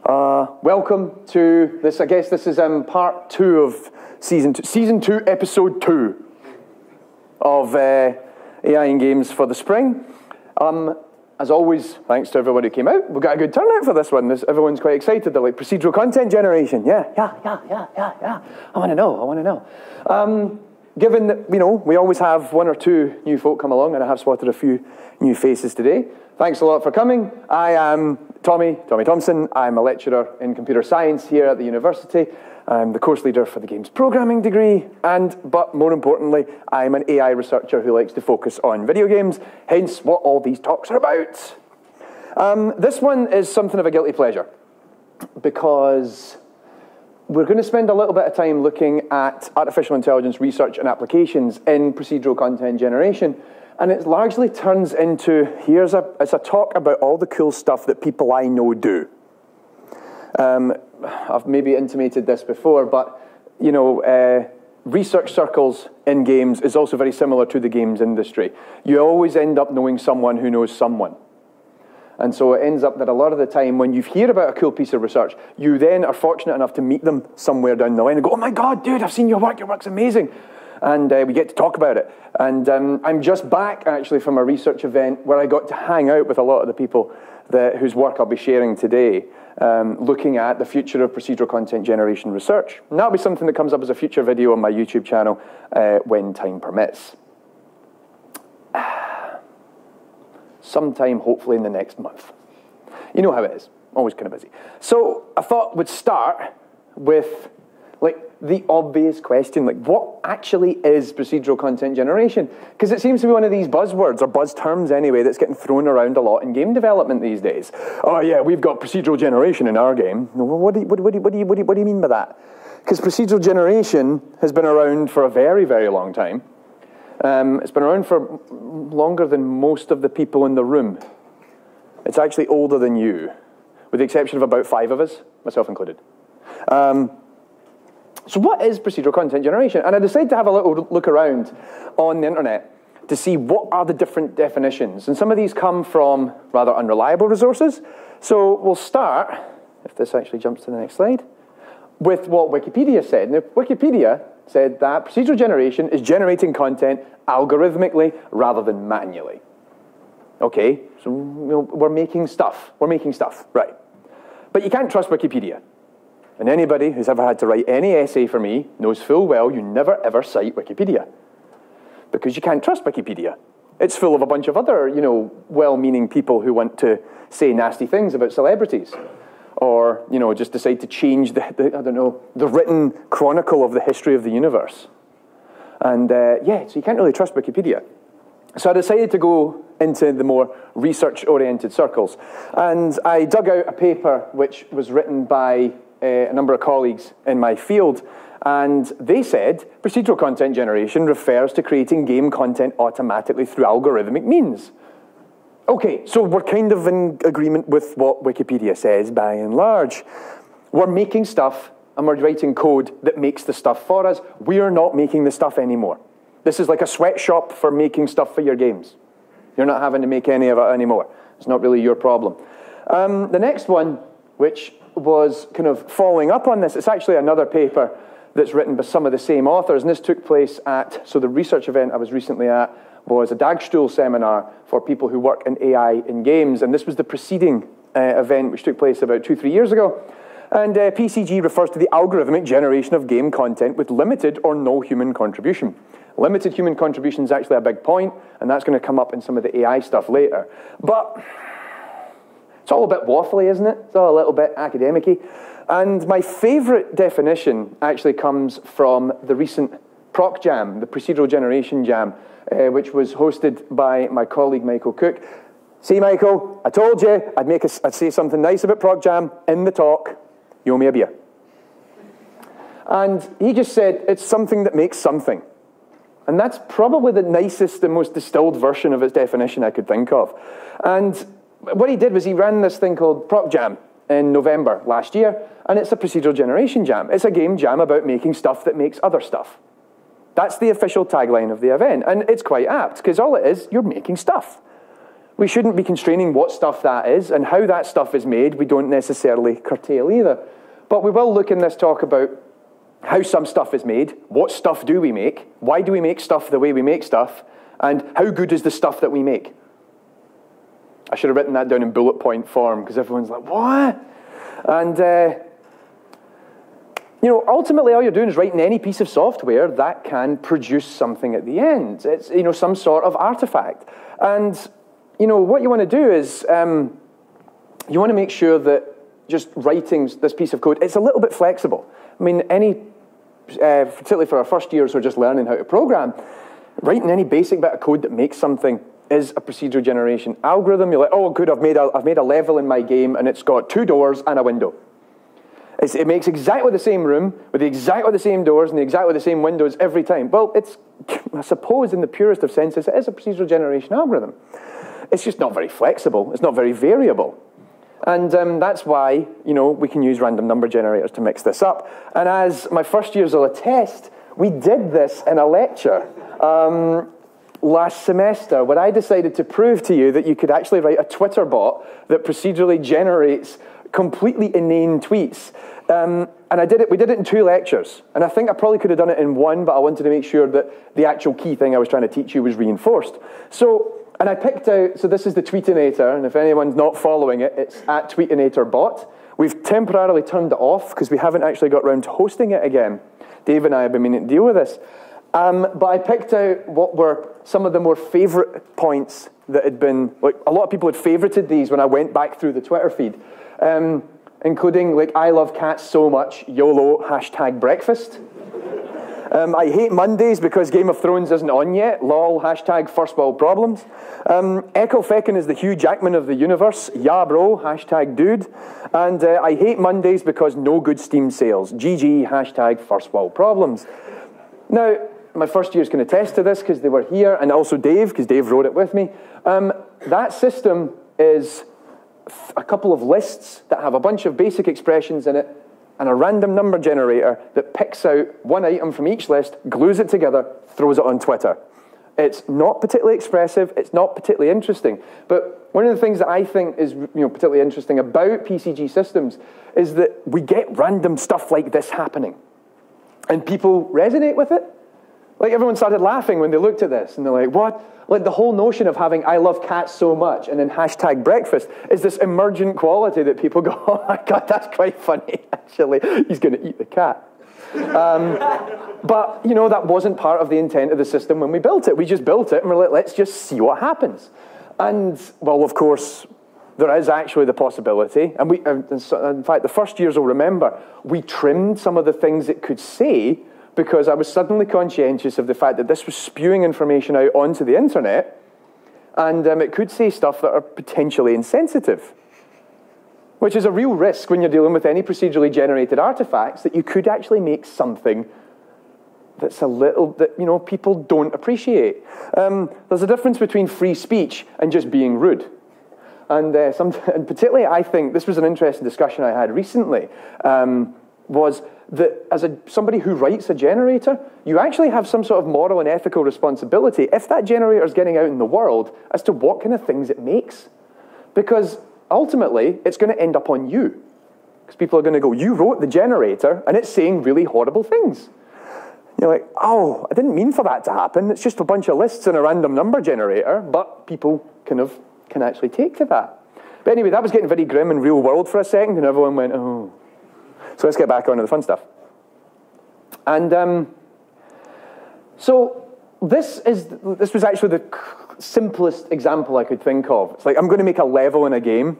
Welcome to this. I guess this is part 2 of season 2, episode 2 of AI in Games for the spring. As always, thanks to everyone who came out. We've got a good turnout for this one. Everyone's quite excited. They're like, procedural content generation. Yeah. I want to know. Given that, we always have 1 or 2 new folk come along, and I have spotted a few new faces today. Thanks a lot for coming. I am Tommy Thompson. I'm a lecturer in computer science here at the university. I'm the course leader for the games programming degree, but more importantly, I'm an AI researcher who likes to focus on video games, hence what all these talks are about. This one is something of a guilty pleasure, because we're going to spend a little bit of time looking at artificial intelligence research and applications in procedural content generation. And it largely turns into, it's a talk about all the cool stuff that people I know do. I've maybe intimated this before, but, research circles in games is also very similar to the games industry. You always end up knowing someone who knows someone. And so it ends up that a lot of the time when you hear about a cool piece of research, you then are fortunate enough to meet them somewhere down the line and go, oh my God, dude, I've seen your work's amazing. And we get to talk about it. And I'm just back, actually, from a research event where I got to hang out with a lot of the people whose work I'll be sharing today, looking at the future of procedural content generation research. And that'll be something that comes up as a future video on my YouTube channel when time permits. Sometime, hopefully, in the next month. You know how it is. Always kind of busy. So I thought we'd start with the obvious question, what actually is procedural content generation? Because it seems to be one of these buzzwords, or buzz terms anyway, that's getting thrown around a lot in game development these days. Oh yeah, we've got procedural generation in our game. Well, what do you mean by that? Because procedural generation has been around for a very, very long time. It's been around for longer than most of the people in the room. It's actually older than you, with the exception of about 5 of us, myself included. So what is procedural content generation? And I decided to have a little look around on the internet to see what are the different definitions. And some of these come from rather unreliable resources. So we'll start, if this actually jumps to the next slide, with what Wikipedia said. Now, Wikipedia said that procedural generation is generating content algorithmically rather than manually. Okay, so we're making stuff. Right. But you can't trust Wikipedia. And anybody who's ever had to write any essay for me knows full well you never ever cite Wikipedia. Because you can't trust Wikipedia. It's full of a bunch of other, well-meaning people who want to say nasty things about celebrities. Or, just decide to change the written chronicle of the history of the universe. And so you can't really trust Wikipedia. So I decided to go into the more research-oriented circles. And I dug out a paper which was written by a number of colleagues in my field, and they said procedural content generation refers to creating game content automatically through algorithmic means. Okay, so we're kind of in agreement with what Wikipedia says by and large. We're making stuff and we're writing code that makes the stuff for us. We're not making the stuff anymore. This is like a sweatshop for making stuff for your games. You're not having to make any of it anymore. It's not really your problem. The next one, which was kind of following up on this, it's actually another paper that's written by some of the same authors, and this took place so the research event I was recently at was a Dagstuhl seminar for people who work in AI in games, and this was the preceding event which took place about 2-3 years ago. And PCG refers to the algorithmic generation of game content with limited or no human contribution. Limited human contribution is actually a big point, and that's going to come up in some of the AI stuff later. But it's all a bit waffly, isn't it? It's all a little bit academic-y. And my favorite definition actually comes from the recent Proc Jam, the Procedural Generation Jam, which was hosted by my colleague Michael Cook. See, Michael, I told you I'd say something nice about Proc Jam in the talk. You owe me a beer. And he just said, it's something that makes something. And that's probably the nicest and most distilled version of its definition I could think of. And what he did was he ran this thing called Proc Jam in November last year, and it's a procedural generation jam. It's a game jam about making stuff that makes other stuff. That's the official tagline of the event, and it's quite apt, because all it is, you're making stuff. we shouldn't be constraining what stuff that is, and how that stuff is made, we don't necessarily curtail either. But we will look in this talk about how some stuff is made, what stuff do we make, why do we make stuff the way we make stuff, and how good is the stuff that we make. I should have written that down in bullet point form, because everyone's like, what? And, you know, ultimately all you're doing is writing any piece of software that can produce something at the end. It's, you know, some sort of artifact. And, you know, what you want to do is, you want to make sure that just writing this piece of code, it's a little bit flexible. I mean, particularly for our first years who are just learning how to program, writing any basic bit of code that makes something is a procedural generation algorithm. You're like, oh, good, I've made a level in my game, and it's got 2 doors and a window. It makes exactly the same room, with exactly the same doors and exactly the same windows every time. Well, it's, I suppose, in the purest of senses, it is a procedural generation algorithm. It's just not very flexible. It's not very variable. And that's why, you know, we can use random number generators to mix this up. And as my first years will attest, we did this in a lecture last semester, where I decided to prove to you that you could actually write a Twitter bot that procedurally generates completely inane tweets. And we did it in 2 lectures. And I think I probably could have done it in 1, but I wanted to make sure that the actual key thing I was trying to teach you was reinforced. So, and I picked out, so this is the Tweetinator, and if anyone's not following it, it's at TweetinatorBot. We've temporarily turned it off because we haven't actually got around to hosting it again. Dave and I have been meaning to deal with this. But I picked out what were some of the more favorite points that had been, like, a lot of people had favorited these when I went back through the Twitter feed, including, like, I love cats so much, YOLO, #breakfast. I hate Mondays because Game of Thrones isn't on yet, lol, #first world problems. Echo Feckin is the Hugh Jackman of the universe, yeah bro, #dude. And I hate Mondays because no good Steam sales, GG, #first world problems. Now, my first years can attest to this because they were here, and also Dave, because Dave wrote it with me. That system is a couple of lists that have a bunch of basic expressions in it, and a random number generator that picks out one item from each list, glues it together, throws it on Twitter. It's not particularly expressive, it's not particularly interesting, but one of the things that I think is, you know, particularly interesting about PCG systems is that we get random stuff like this happening, and people resonate with it. Like, everyone started laughing when they looked at this, and they're like, what? Like, the whole notion of having I love cats so much and then #breakfast is this emergent quality that people go, oh my God, that's quite funny, actually. He's going to eat the cat. But, you know, that wasn't part of the intent of the system when we built it. We just built it, and we're like, let's just see what happens. And, well, of course, there is actually the possibility, and in fact, the first years will remember, we trimmed some of the things it could say because I was suddenly conscientious of the fact that this was spewing information out onto the internet, and it could say stuff that are potentially insensitive, which is a real risk when you're dealing with any procedurally generated artifacts, that you could actually make something that's a little, that, you know, people don't appreciate. There's a difference between free speech and just being rude. And particularly, I think, this was an interesting discussion I had recently, was that as somebody who writes a generator, you actually have some sort of moral and ethical responsibility if that generator is getting out in the world as to what kind of things it makes. Because ultimately, it's going to end up on you. Because people are going to go, you wrote the generator, and it's saying really horrible things. You're like, oh, I didn't mean for that to happen. It's just a bunch of lists and a random number generator, but people can actually take to that. But anyway, that was getting very grim and real world for a second, and everyone went, oh. So let's get back on to the fun stuff. And so this was actually the simplest example I could think of. It's like, I'm going to make a level in a game.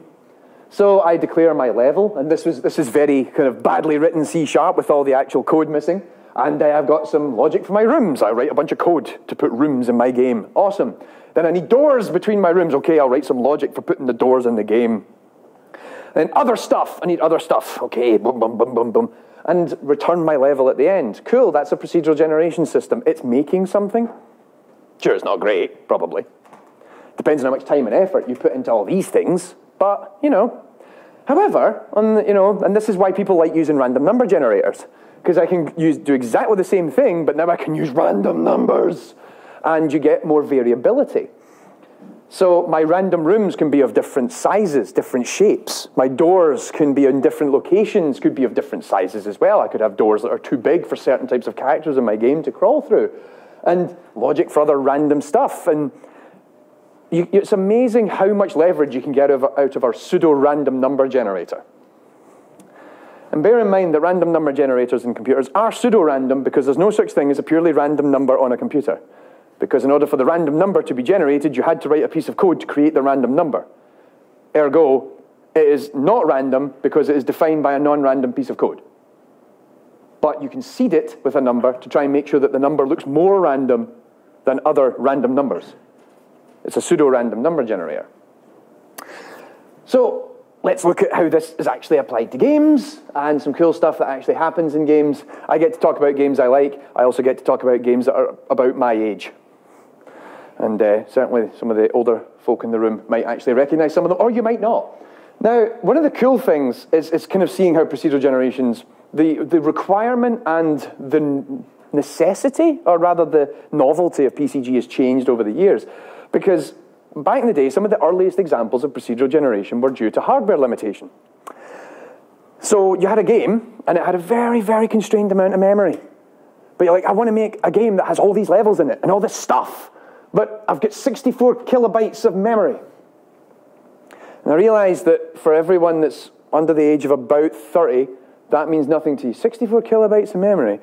So I declare my level, and this is very kind of badly written C# with all the actual code missing. And I've got some logic for my rooms. I write a bunch of code to put rooms in my game. Awesome. Then I need doors between my rooms. Okay, I'll write some logic for putting the doors in the game. Then other stuff. I need other stuff. Okay, boom, boom, boom, boom, boom. And return my level at the end. Cool, that's a procedural generation system. It's making something. Sure, it's not great, probably. Depends on how much time and effort you put into all these things. But, you know. However, and this is why people like using random number generators. Because I can do exactly the same thing, but now I can use random numbers. And you get more variability. So my random rooms can be of different sizes, different shapes. My doors can be in different locations, could be of different sizes as well. I could have doors that are too big for certain types of characters in my game to crawl through. And logic for other random stuff. And it's amazing how much leverage you can get out of our pseudo-random number generator. And bear in mind that random number generators in computers are pseudo-random because there's no such thing as a purely random number on a computer. Because in order for the random number to be generated, you had to write a piece of code to create the random number. Ergo, it is not random because it is defined by a non-random piece of code. But you can seed it with a number to try and make sure that the number looks more random than other random numbers. It's a pseudo-random number generator. So let's look at how this is actually applied to games and some cool stuff that actually happens in games. I get to talk about games I like. I also get to talk about games that are about my age. And certainly some of the older folk in the room might actually recognize some of them, or you might not. Now, one of the cool things is kind of seeing how procedural generations, the requirement and the necessity, or rather the novelty of PCG has changed over the years. Because back in the day, some of the earliest examples of procedural generation were due to hardware limitation. So you had a game, and it had a very, very constrained amount of memory. But you're like, I want to make a game that has all these levels in it, and all this stuff. But I've got 64 kilobytes of memory. And I realized that for everyone that's under the age of about 30, that means nothing to you. 64 kilobytes of memory.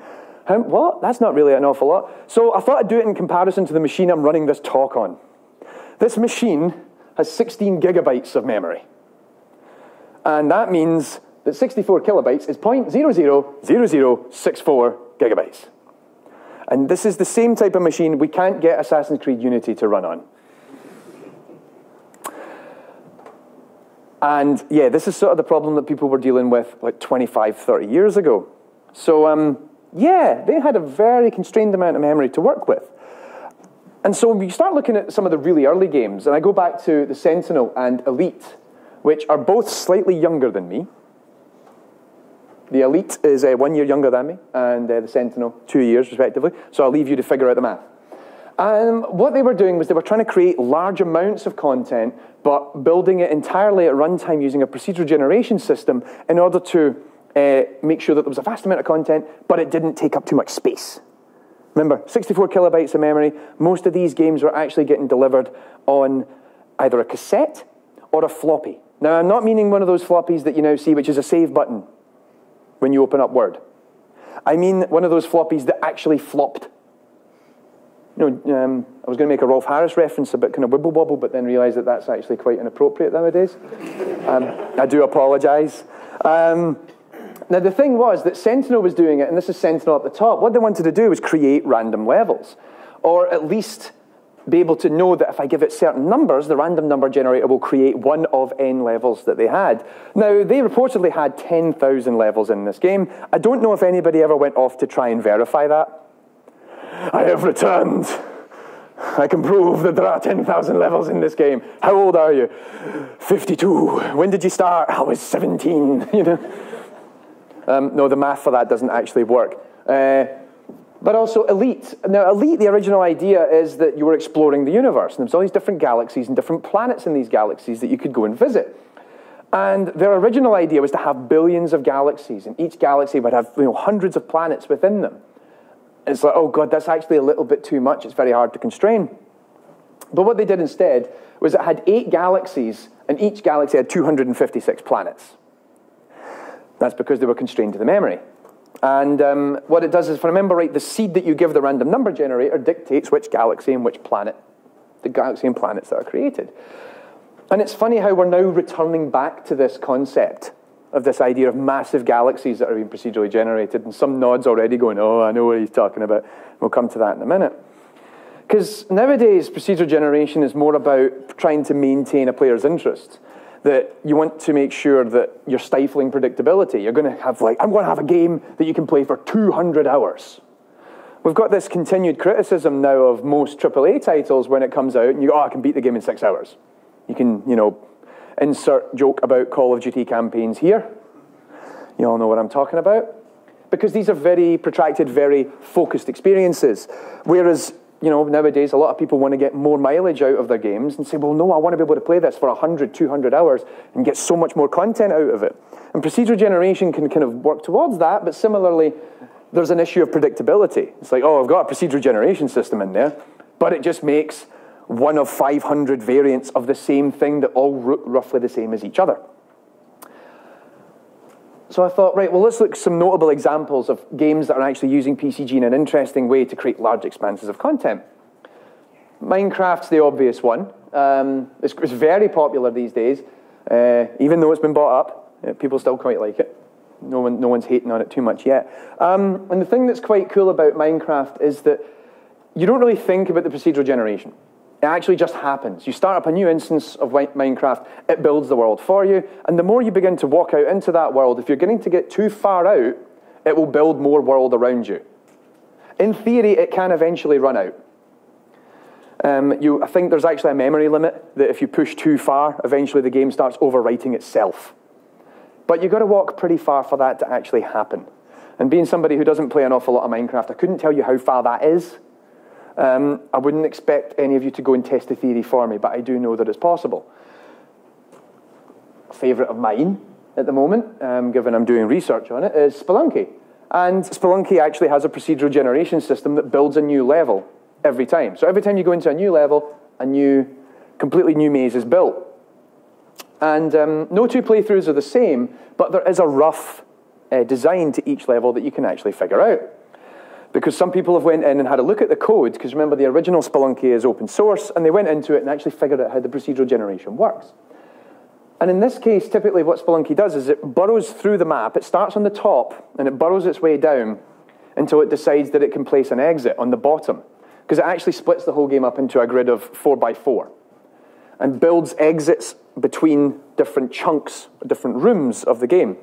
What? That's not really an awful lot. So I thought I'd do it in comparison to the machine I'm running this talk on. This machine has 16 gigabytes of memory. And that means that 64 kilobytes is 0.000064 gigabytes. And this is the same type of machine we can't get Assassin's Creed Unity to run on. And yeah, this is sort of the problem that people were dealing with like 25, 30 years ago. So yeah, they had a very constrained amount of memory to work with. And so when you start looking at some of the really early games, and I go back to the Sentinel and Elite, which are both slightly younger than me. The Elite is 1 year younger than me, and the Sentinel 2 years, respectively. So I'll leave you to figure out the math. What they were doing was they were trying to create large amounts of content, but building it entirely at runtime using a procedural generation system in order to make sure that there was a vast amount of content, but it didn't take up too much space. Remember, 64 kilobytes of memory. Most of these games were actually getting delivered on either a cassette or a floppy. Now, I'm not meaning one of those floppies that you now see, which is a save button when you open up Word. I mean one of those floppies that actually flopped. You know, I was going to make a Rolf Harris reference, a bit kind of wibble wobble, but then realised that that's actually quite inappropriate nowadays. I do apologise. Now, the thing was that Sentinel was doing it, and this is Sentinel at the top. What they wanted to do was create random levels, or at least be able to know that if I give it certain numbers, the random number generator will create one of n levels that they had. Now, they reportedly had 10,000 levels in this game. I don't know if anybody ever went off to try and verify that. I have returned. I can prove that there are 10,000 levels in this game. How old are you? 52. When did you start? I was 17, you know. No, the math for that doesn't actually work. But also Elite. Now, Elite, the original idea is that you were exploring the universe. And there's all these different galaxies and different planets in these galaxies that you could go and visit. And their original idea was to have billions of galaxies. And each galaxy would have hundreds of planets within them. And it's like, oh, God, that's actually a little bit too much. It's very hard to constrain. But what they did instead was it had 8 galaxies, and each galaxy had 256 planets. That's because they were constrained to the memory. And what it does is, if I remember right, the seed that you give the random number generator dictates which galaxy and which planet, the galaxy and planets that are created. And it's funny how we're now returning back to this concept of this idea of massive galaxies that are being procedurally generated, and some nods already going, oh, I know what he's talking about. We'll come to that in a minute. Because nowadays, procedural generation is more about trying to maintain a player's interest. That you want to make sure that you're stifling predictability. You're going to have I'm going to have a game that you can play for 200 hours. We've got this continued criticism now of most AAA titles when it comes out, and you go, oh, I can beat the game in 6 hours. You can, insert joke about Call of Duty campaigns here. You all know what I'm talking about. Because these are very protracted, very focused experiences. Whereas nowadays a lot of people want to get more mileage out of their games and say, well, no, I want to be able to play this for 100, 200 hours and get so much more content out of it. And procedural generation can kind of work towards that, but similarly, there's an issue of predictability. It's like, oh, I've got a procedural generation system in there, but it just makes one of 500 variants of the same thing that all roughly the same as each other. So I thought, right, well, let's look at some notable examples of games that are actually using PCG in an interesting way to create large expanses of content. Minecraft's the obvious one. It's very popular these days, even though it's been bought up. People still quite like it. No one's hating on it too much yet. And the thing that's quite cool about Minecraft is that you don't really think about the procedural generation. It actually just happens. You start up a new instance of Minecraft, it builds the world for you, and the more you begin to walk out into that world, if you're getting to get too far out, it will build more world around you. In theory, it can eventually run out. I think there's actually a memory limit that if you push too far, eventually the game starts overwriting itself. But you've got to walk pretty far for that to actually happen. And being somebody who doesn't play an awful lot of Minecraft, I couldn't tell you how far that is. I wouldn't expect any of you to go and test the theory for me, but I do know that it's possible. A favourite of mine at the moment, given I'm doing research on it, is Spelunky. And Spelunky actually has a procedural generation system that builds a new level every time. So every time you go into a new level, a completely new maze is built. And no two playthroughs are the same, but there is a rough design to each level that you can actually figure out. Because some people have went in and had a look at the code, because remember the original Spelunky is open source, and they went into it and actually figured out how the procedural generation works. And in this case, typically what Spelunky does is it burrows through the map, it starts on the top, and it burrows its way down until it decides that it can place an exit on the bottom. Because it actually splits the whole game up into a grid of 4x4, and builds exits between different chunks, different rooms of the game.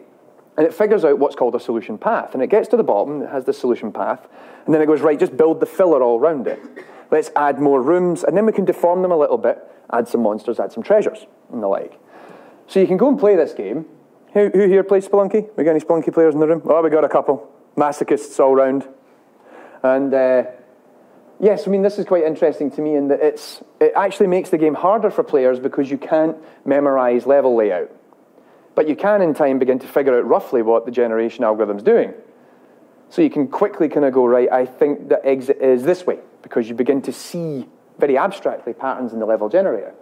And it figures out what's called a solution path. And it gets to the bottom, it has the solution path, and then it goes, right, just build the filler all around it. Let's add more rooms, and then we can deform them a little bit, add some monsters, add some treasures, and the like. So you can go and play this game. Who here plays Spelunky? We got any Spelunky players in the room? Oh, we got a couple. Masochists all round. And yes, I mean, this is quite interesting to me in that it actually makes the game harder for players because you can't memorize level layout. But you can, in time, begin to figure out roughly what the generation algorithm's doing. So you can quickly kind of go, right, I think the exit is this way, because you begin to see very abstractly patterns in the level generator.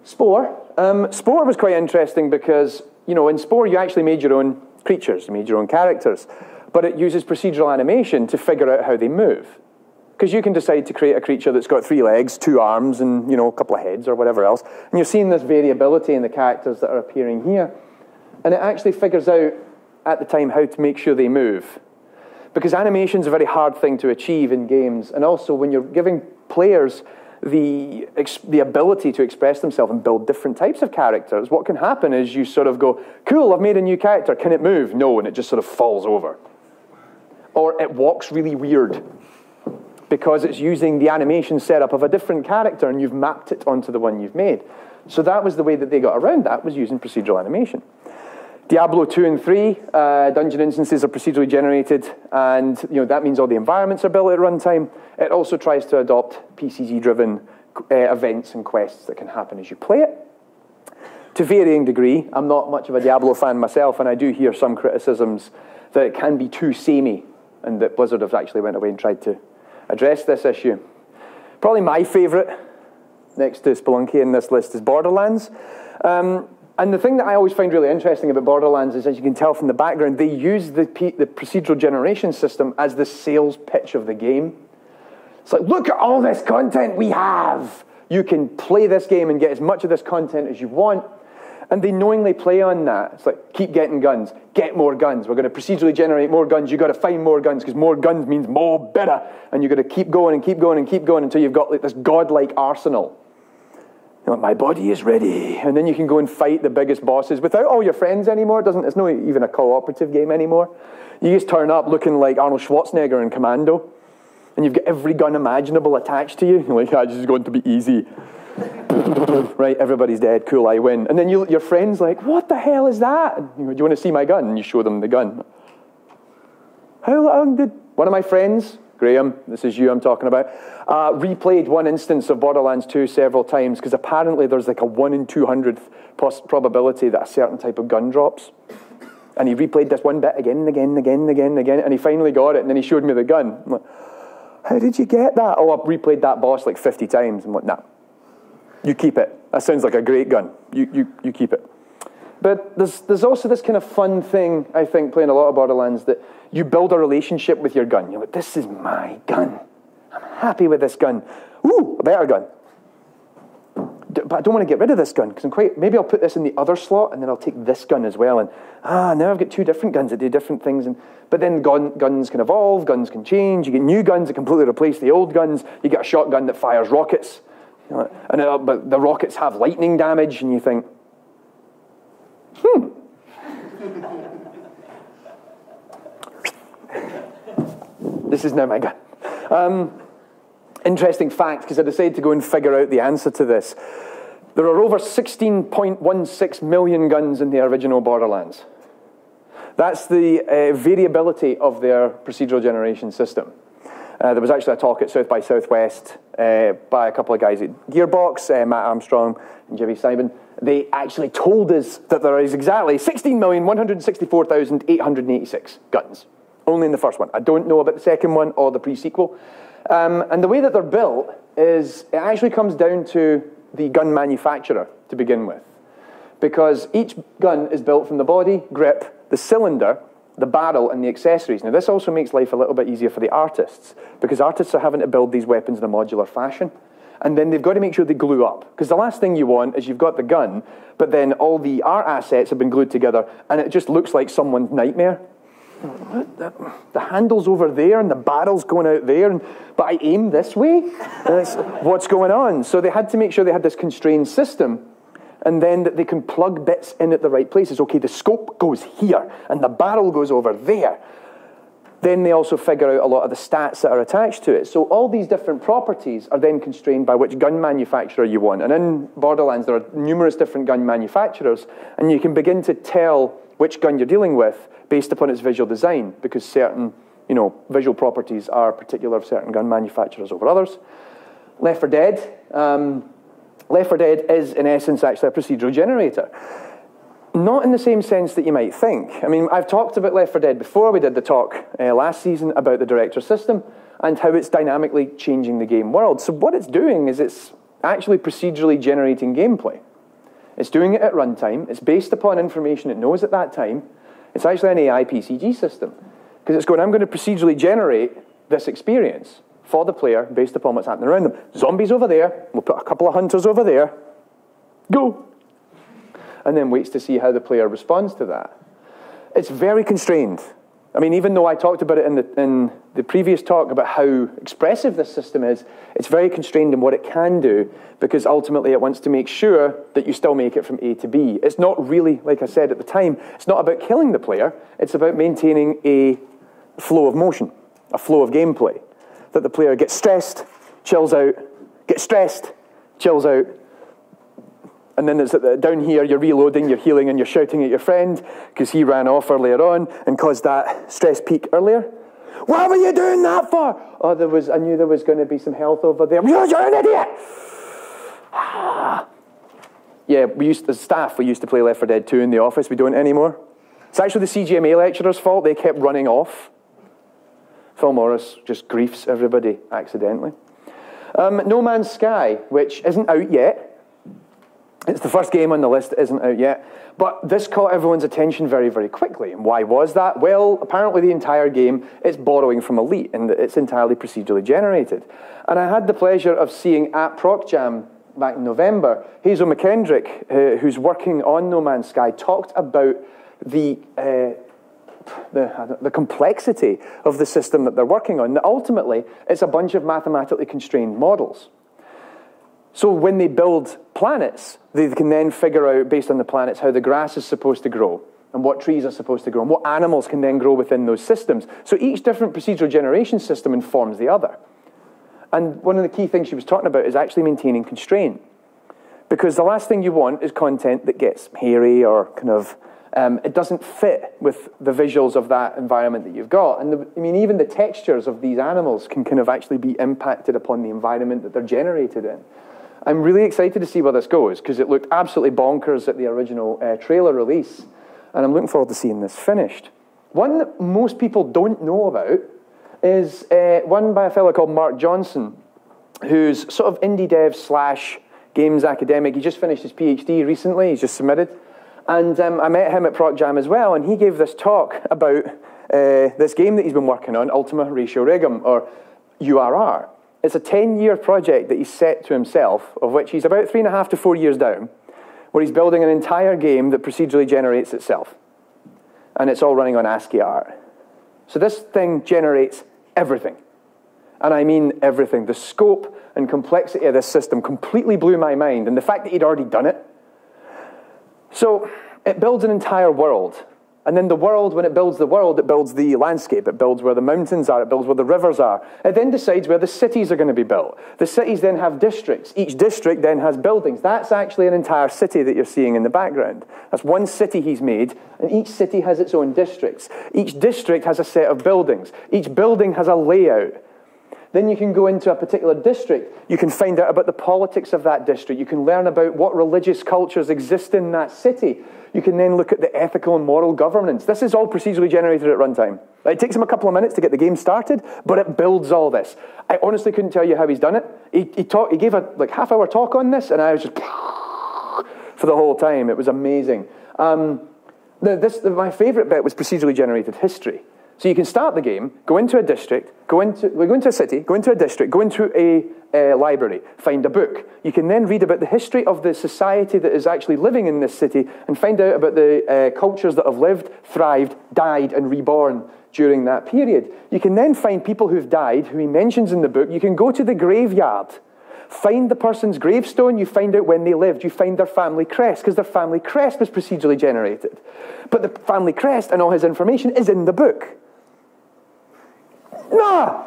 Spore. Spore was quite interesting because, in Spore you actually made your own creatures, you made your own characters, but it uses procedural animation to figure out how they move. Because you can decide to create a creature that's got 3 legs, 2 arms, and a couple of heads or whatever else. And you're seeing this variability in the characters that are appearing here. And it actually figures out, at the time, how to make sure they move. Because animation is a very hard thing to achieve in games. And also, when you're giving players the ability to express themselves and build different types of characters, what can happen is you sort of go, cool, I've made a new character, can it move? No, and it just sort of falls over. Or it walks really weird, because it's using the animation setup of a different character and you've mapped it onto the one you've made. So that was the way that they got around that, was using procedural animation. Diablo 2 and 3, dungeon instances are procedurally generated, and that means all the environments are built at runtime. It also tries to adopt PCG-driven events and quests that can happen as you play it. To varying degree, I'm not much of a Diablo fan myself, and I do hear some criticisms that it can be too samey, and that Blizzard have actually went away and tried to address this issue. Probably my favourite, next to Spelunky in this list, is Borderlands. And the thing that I always find really interesting about Borderlands is, as you can tell from the background, they use the procedural generation system as the sales pitch of the game. It's like, look at all this content we have. You can play this game and get as much of this content as you want. And they knowingly play on that. It's like, keep getting guns, get more guns. We're going to procedurally generate more guns. You've got to find more guns, because more guns means more better. And you've got to keep going and keep going and keep going until you've got like this godlike arsenal. You're like, my body is ready. And then you can go and fight the biggest bosses without all your friends anymore. It's not even a cooperative game anymore. You just turn up looking like Arnold Schwarzenegger in Commando. And you've got every gun imaginable attached to you. You're like, this is going to be easy. Right, everybody's dead, cool, I win. And then your friend's like, what the hell is that? And you go, do you want to see my gun? And you show them the gun. How long did one of my friends Graham, this is you I'm talking about, replayed one instance of Borderlands 2 several times because apparently there's like a 1 in 200th probability that a certain type of gun drops. And he replayed this one bit again and again and again and again and again, and he finally got it, and then he showed me the gun. I'm like, how did you get that? Oh, I've replayed that boss like 50 times. I'm like, nah, you keep it. That sounds like a great gun. You keep it. But there's also this kind of fun thing, I think, playing a lot of Borderlands, that you build a relationship with your gun. You're like, this is my gun. I'm happy with this gun. Ooh, a better gun. But I don't want to get rid of this gun, because maybe I'll put this in the other slot, and then I'll take this gun as well. And, now I've got two different guns that do different things. But then guns can evolve, guns can change. You get new guns that completely replace the old guns. You get a shotgun that fires rockets. But the rockets have lightning damage, and you think, this is now my gun. Interesting fact, because I decided to go and figure out the answer to this. There are over 16.16 million guns in the original Borderlands. That's the variability of their procedural generation system. There was actually a talk at South by Southwest by a couple of guys at Gearbox, Matt Armstrong and Jimmy Simon. They actually told us that there is exactly 16,164,886 guns. Only in the first one. I don't know about the second one or the pre-sequel. And the way that they're built is, it actually comes down to the gun manufacturer to begin with. Because each gun is built from the body, grip, the cylinder, the barrel, and the accessories. Now, this also makes life a little bit easier for the artists, because artists are having to build these weapons in a modular fashion. And then they've got to make sure they glue up. Because the last thing you want is you've got the gun, but then all the art assets have been glued together, and it just looks like someone's nightmare. The handle's over there, and the barrel's going out there, but I aim this way? What's going on? So they had to make sure they had this constrained system, and then that they can plug bits in at the right places. Okay, the scope goes here, and the barrel goes over there. Then they also figure out a lot of the stats that are attached to it. So all these different properties are then constrained by which gun manufacturer you want. And in Borderlands, there are numerous different gun manufacturers, and you can begin to tell which gun you're dealing with based upon its visual design, because certain, visual properties are particular of certain gun manufacturers over others. Left 4 Dead. Left 4 Dead is, in essence, actually a procedural generator. Not in the same sense that you might think. I mean, I've talked about Left 4 Dead before. We did the talk last season about the director system and how it's dynamically changing the game world. So what it's doing is it's actually procedurally generating gameplay. It's doing it at runtime. It's based upon information it knows at that time. It's actually an AI PCG system. Because it's going, I'm going to procedurally generate this experience for the player based upon what's happening around them. Zombies over there. We'll put a couple of hunters over there. Go! And then waits to see how the player responds to that. It's very constrained. I mean, even though I talked about it in the previous talk about how expressive this system is, it's very constrained in what it can do, because ultimately it wants to make sure that you still make it from A to B. It's not really, like I said at the time, it's not about killing the player, it's about maintaining a flow of motion, a flow of gameplay. That the player gets stressed, chills out, gets stressed, chills out, and then it's down here, you're reloading, you're healing, and you're shouting at your friend because he ran off earlier on and caused that stress peak earlier. What were you doing that for? Oh, I knew there was going to be some health over there. You're an idiot! Yeah, as staff, we used to play Left 4 Dead 2 in the office. We don't anymore. It's actually the CGMA lecturer's fault. They kept running off. Phil Morris just griefs everybody accidentally. No Man's Sky, which isn't out yet. It's the first game on the list that isn't out yet. But this caught everyone's attention very, very quickly. And why was that? Well, apparently the entire game is borrowing from Elite, and it's entirely procedurally generated. And I had the pleasure of seeing at ProcJam back in November, Hazel McKendrick, who's working on No Man's Sky, talked about the complexity of the system that they're working on. That ultimately, it's a bunch of mathematically constrained models. So when they build planets, they can then figure out, based on the planets, how the grass is supposed to grow, and what trees are supposed to grow, and what animals can then grow within those systems. So each different procedural generation system informs the other. And one of the key things she was talking about is actually maintaining constraint. Because the last thing you want is content that gets hairy or kind of It doesn't fit with the visuals of that environment that you've got. And I mean, even the textures of these animals can kind of actually be impacted upon the environment that they're generated in. I'm really excited to see where this goes, because it looked absolutely bonkers at the original trailer release. And I'm looking forward to seeing this finished. One that most people don't know about is one by a fellow called Mark Johnson, who's sort of indie dev / games academic. He just finished his PhD recently. He's just submitted. And I met him at Proc Jam as well, and he gave this talk about this game that he's been working on, Ultima Ratio Regum, or URR. It's a 10-year project that he's set to himself, of which he's about 3.5 to 4 years down, where he's building an entire game that procedurally generates itself. And it's all running on ASCII art. So this thing generates everything. And I mean everything. The scope and complexity of this system completely blew my mind, and the fact that he'd already done it. So it builds an entire world. And then the world, when it builds the world, it builds the landscape. It builds where the mountains are. It builds where the rivers are. It then decides where the cities are going to be built. The cities then have districts. Each district then has buildings. That's actually an entire city that you're seeing in the background. That's one city he's made, and each city has its own districts. Each district has a set of buildings. Each building has a layout. Then you can go into a particular district. You can find out about the politics of that district. You can learn about what religious cultures exist in that city. You can then look at the ethical and moral governance. This is all procedurally generated at runtime. It takes him a couple of minutes to get the game started, but it builds all this. I honestly couldn't tell you how he's done it. He gave a half-hour talk on this, and I was just for the whole time. It was amazing. My favorite bit was procedurally generated history. So you can start the game, go into a district, go into a city, go into a district, go into a library, find a book. You can then read about the history of the society that is actually living in this city and find out about the cultures that have lived, thrived, died, and reborn during that period. You can then find people who've died, who he mentions in the book. You can go to the graveyard, find the person's gravestone, you find out when they lived, you find their family crest, because their family crest was procedurally generated. But the family crest and all his information is in the book. No,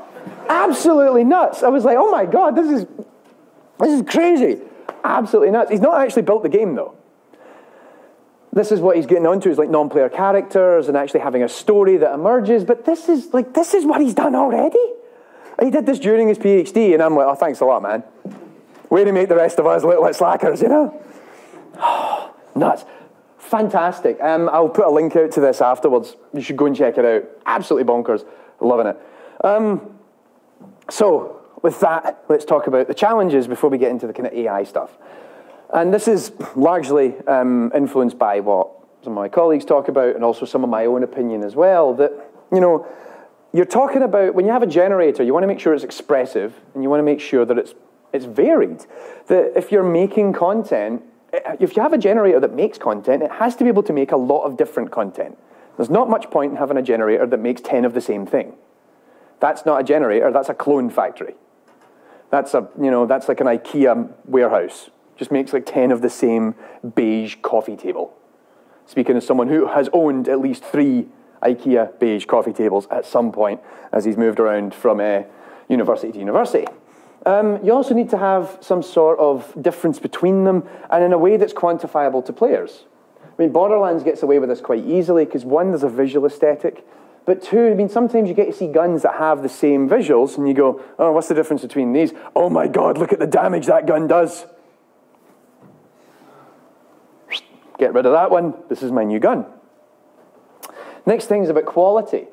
absolutely nuts. I was like, oh my God, this is crazy. Absolutely nuts. He's not actually built the game, though. This is what he's getting onto, is like non-player characters and actually having a story that emerges. But this is what he's done already. He did this during his PhD, and I'm like, oh, thanks a lot, man. Way to make the rest of us look like slackers, you know? Oh, nuts. Fantastic. I'll put a link out to this afterwards. You should go and check it out. Absolutely bonkers. Loving it. So, with that, let's talk about the challenges before we get into the kind of AI stuff. And this is largely influenced by what some of my colleagues talk about, and also some of my own opinion as well, that, you know, you're talking about, when you have a generator, you want to make sure it's expressive, and you want to make sure that it's varied. That if you're making content, if you have a generator that makes content, it has to be able to make a lot of different content. There's not much point in having a generator that makes 10 of the same thing. That's not a generator, that's a clone factory. That's like an IKEA warehouse. Just makes like 10 of the same beige coffee table. Speaking as someone who has owned at least 3 IKEA beige coffee tables at some point as he's moved around from university to university. You also need to have some sort of difference between them, and in a way that's quantifiable to players. I mean, Borderlands gets away with this quite easily because, one, there's a visual aesthetic, but two, I mean, sometimes you get to see guns that have the same visuals, and you go, oh, what's the difference between these? Oh my God, look at the damage that gun does. Get rid of that one. This is my new gun. Next thing is about quality.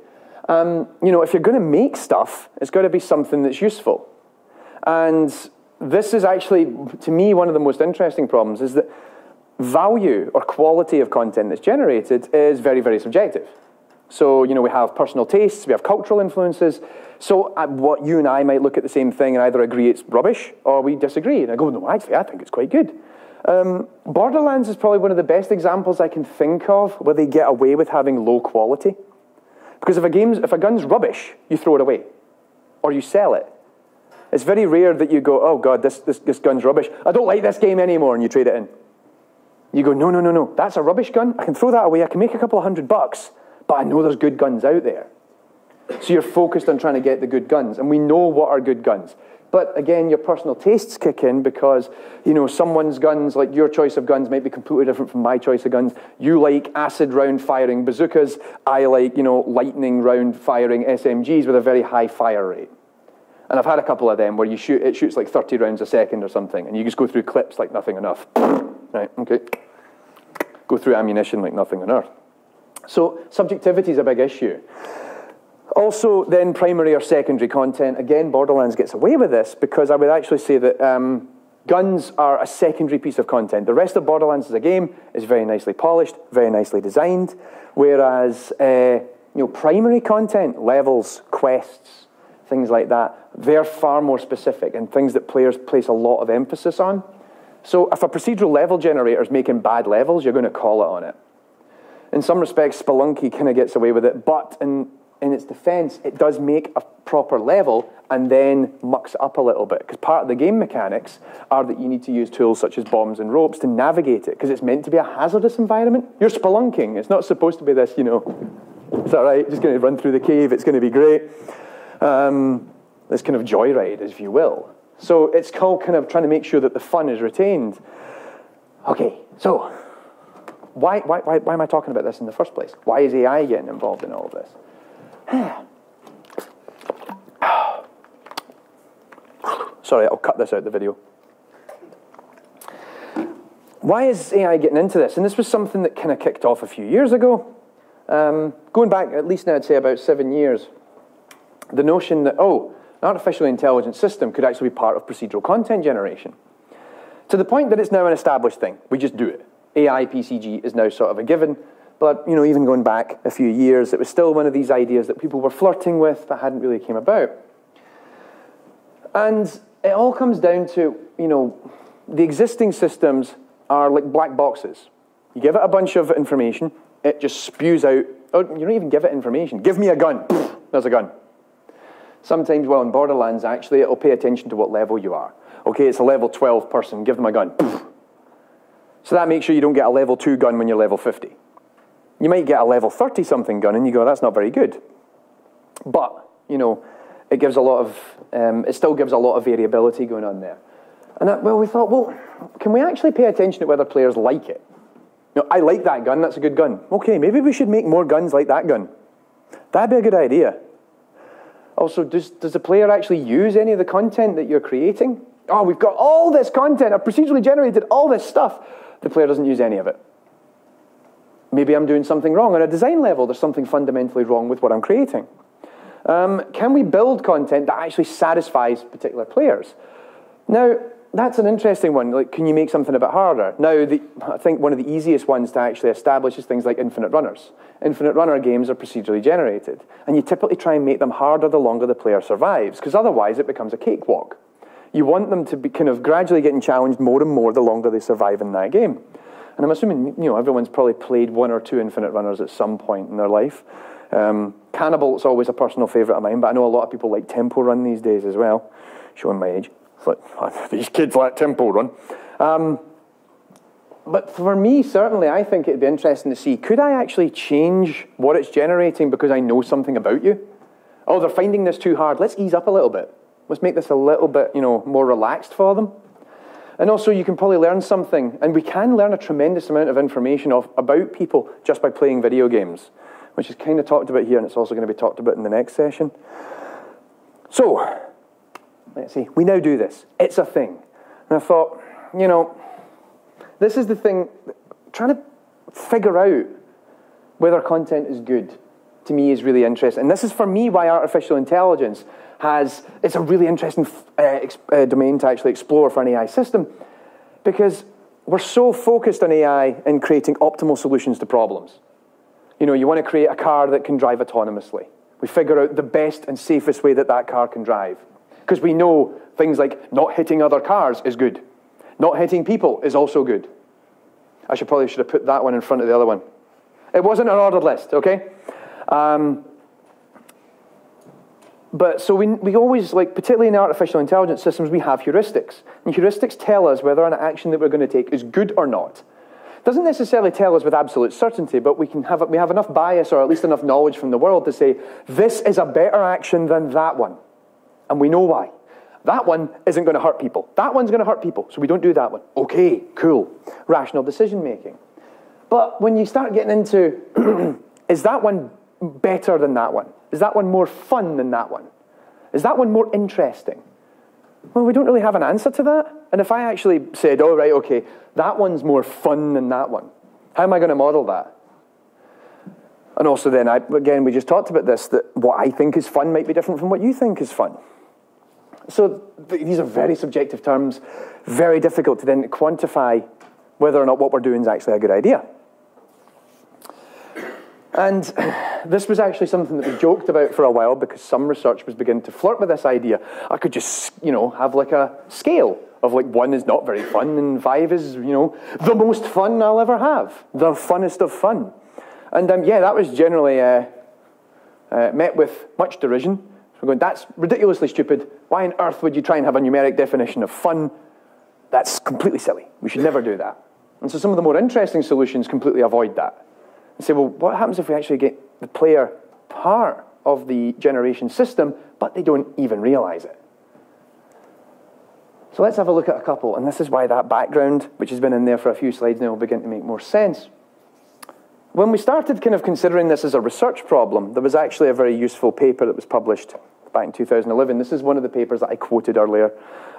If you're going to make stuff, it's got to be something that's useful. And this is actually, to me, one of the most interesting problems, is that value or quality of content that's generated is very, very subjective. So, we have personal tastes, we have cultural influences. So what you and I might look at the same thing and either agree it's rubbish or we disagree. And I go, no, actually, I think it's quite good. Borderlands is probably one of the best examples I can think of where they get away with having low quality. Because if a gun's rubbish, you throw it away. Or you sell it. It's very rare that you go, oh God, this gun's rubbish. I don't like this game anymore, and you trade it in. You go, no, that's a rubbish gun. I can throw that away. I can make a couple of $100, but I know there's good guns out there. So you're focused on trying to get the good guns. And we know what are good guns. But again, your personal tastes kick in because, you know, someone's guns, like your choice of guns might be completely different from my choice of guns. You like acid round firing bazookas. I like, you know, lightning round firing SMGs with a very high fire rate. And I've had a couple of them where it shoots like 30 rounds a second or something, and you just go through clips like nothing on earth. Right, okay. Go through ammunition like nothing on earth. So subjectivity is a big issue. Also, then, primary or secondary content. Again, Borderlands gets away with this because I would actually say that guns are a secondary piece of content. The rest of Borderlands as a game is very nicely polished, very nicely designed, whereas you know, primary content, levels, quests, things like that, they're far more specific and things that players place a lot of emphasis on. So if a procedural level generator is making bad levels, you're going to call it on it. In some respects, Spelunky kind of gets away with it, but in its defense, it does make a proper level and then mucks it up a little bit. Because part of the game mechanics are that you need to use tools such as bombs and ropes to navigate it, because it's meant to be a hazardous environment. You're spelunking. It's not supposed to be this, you know, it's all right, just going to run through the cave, it's going to be great. This kind of joyride, if you will. So it's called kind of trying to make sure that the fun is retained. Okay, so why am I talking about this in the first place? Why is AI getting involved in all of this? Sorry, I'll cut this out of the video. Why is AI getting into this? And this was something that kind of kicked off a few years ago. Going back, at least now I'd say about 7 years. The notion that, oh, an artificially intelligent system could actually be part of procedural content generation. To the point that it's now an established thing. We just do it. AI PCG is now sort of a given. But, you know, even going back a few years, it was still one of these ideas that people were flirting with but hadn't really came about. And it all comes down to, you know, the existing systems are like black boxes. You give it a bunch of information, it just spews out. Oh, you don't even give it information. Give me a gun. There's a gun. Sometimes, well, in Borderlands, actually, it'll pay attention to what level you are. Okay, it's a level 12 person. Give them a gun. So that makes sure you don't get a level 2 gun when you're level 50. You might get a level 30-something gun, and you go, that's not very good. But, you know, it gives a lot of, it still gives a lot of variability going on there. And well, we thought, well, can we actually pay attention to whether players like it? You know, I like that gun, that's a good gun. Okay, maybe we should make more guns like that gun. That'd be a good idea. Also, does the player actually use any of the content that you're creating? Oh, we've got all this content, I've procedurally generated all this stuff. The player doesn't use any of it. Maybe I'm doing something wrong. On a design level, there's something fundamentally wrong with what I'm creating. Can we build content that actually satisfies particular players? Now, that's an interesting one. Like, can you make something a bit harder? Now, I think one of the easiest ones to actually establish is things like infinite runners. Infinite runner games are procedurally generated. And you typically try and make them harder the longer the player survives, because otherwise it becomes a cakewalk. You want them to be kind of gradually getting challenged more and more the longer they survive in that game. And I'm assuming, you know, everyone's probably played 1 or 2 infinite runners at some point in their life. Cannibal is always a personal favourite of mine, but I know a lot of people like Temple Run these days as well. Showing my age. It's like, these kids like Temple Run. But for me, certainly, I think it'd be interesting to see, could I actually change what it's generating because I know something about you? Oh, they're finding this too hard. Let's ease up a little bit. Let's make this a little bit, you know, more relaxed for them. And also, you can probably learn something, and we can learn a tremendous amount of information about people just by playing video games, which is kind of talked about here, and it's also going to be talked about in the next session. So, let's see, we now do this. It's a thing. And I thought, you know, this is the thing, trying to figure out whether content is good, to me, is really interesting. And this is, for me, why artificial intelligence it's a really interesting domain to actually explore for an AI system, because we're so focused on AI in creating optimal solutions to problems. You know, you want to create a car that can drive autonomously. We figure out the best and safest way that car can drive, because we know things like not hitting other cars is good. Not hitting people is also good. I should have put that one in front of the other one. It wasn't an ordered list, okay? But so we always, like, particularly in artificial intelligence systems, we have heuristics. And heuristics tell us whether an action that we're going to take is good or not. It doesn't necessarily tell us with absolute certainty, but we have enough bias, or at least enough knowledge from the world to say, this is a better action than that one. And we know why. That one isn't going to hurt people. That one's going to hurt people, so we don't do that one. Okay, cool. Rational decision making. But when you start getting into, is that one better than that one? Is that one more fun than that one? Is that one more interesting? Well, we don't really have an answer to that. And if I actually said, oh, right, okay, that one's more fun than that one, how am I going to model that? And also then, again, we just talked about this, that what I think is fun might be different from what you think is fun. So these are very subjective terms, very difficult to then quantify whether or not what we're doing is actually a good idea. And this was actually something that we joked about for a while because some research was beginning to flirt with this idea. I could just, have like a scale of like 1 is not very fun and 5 is, the most fun I'll ever have. The funnest of fun. And yeah, that was generally met with much derision. We're going, that's ridiculously stupid. Why on earth would you try and have a numeric definition of fun? That's completely silly. We should never do that. And so some of the more interesting solutions completely avoid that. And say, well, what happens if we actually get the player part of the generation system, but they don't even realize it? So let's have a look at a couple. And this is why that background, which has been in there for a few slides now, will begin to make more sense. When we started kind of considering this as a research problem, there was actually a very useful paper that was published back in 2011. This is one of the papers that I quoted earlier.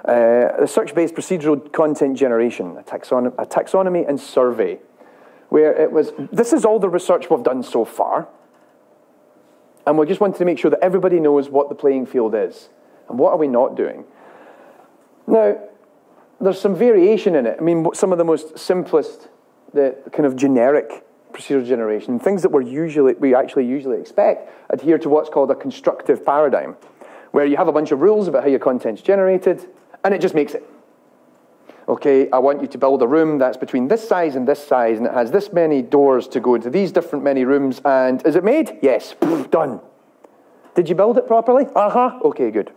A search-based procedural content generation, a taxonomy and survey, where it was, this is all the research we've done so far, and we just wanted to make sure that everybody knows what the playing field is, and what are we not doing. Now, there's some variation in it. I mean, some of the most simplest, the kind of generic procedural generation, things that we actually usually expect, adhere to what's called a constructive paradigm, where you have a bunch of rules about how your content's generated, and it just makes it. Okay, I want you to build a room that's between this size, and it has this many doors to go into these different many rooms, and is it made? Yes. Done. Did you build it properly? Uh-huh. Okay, good.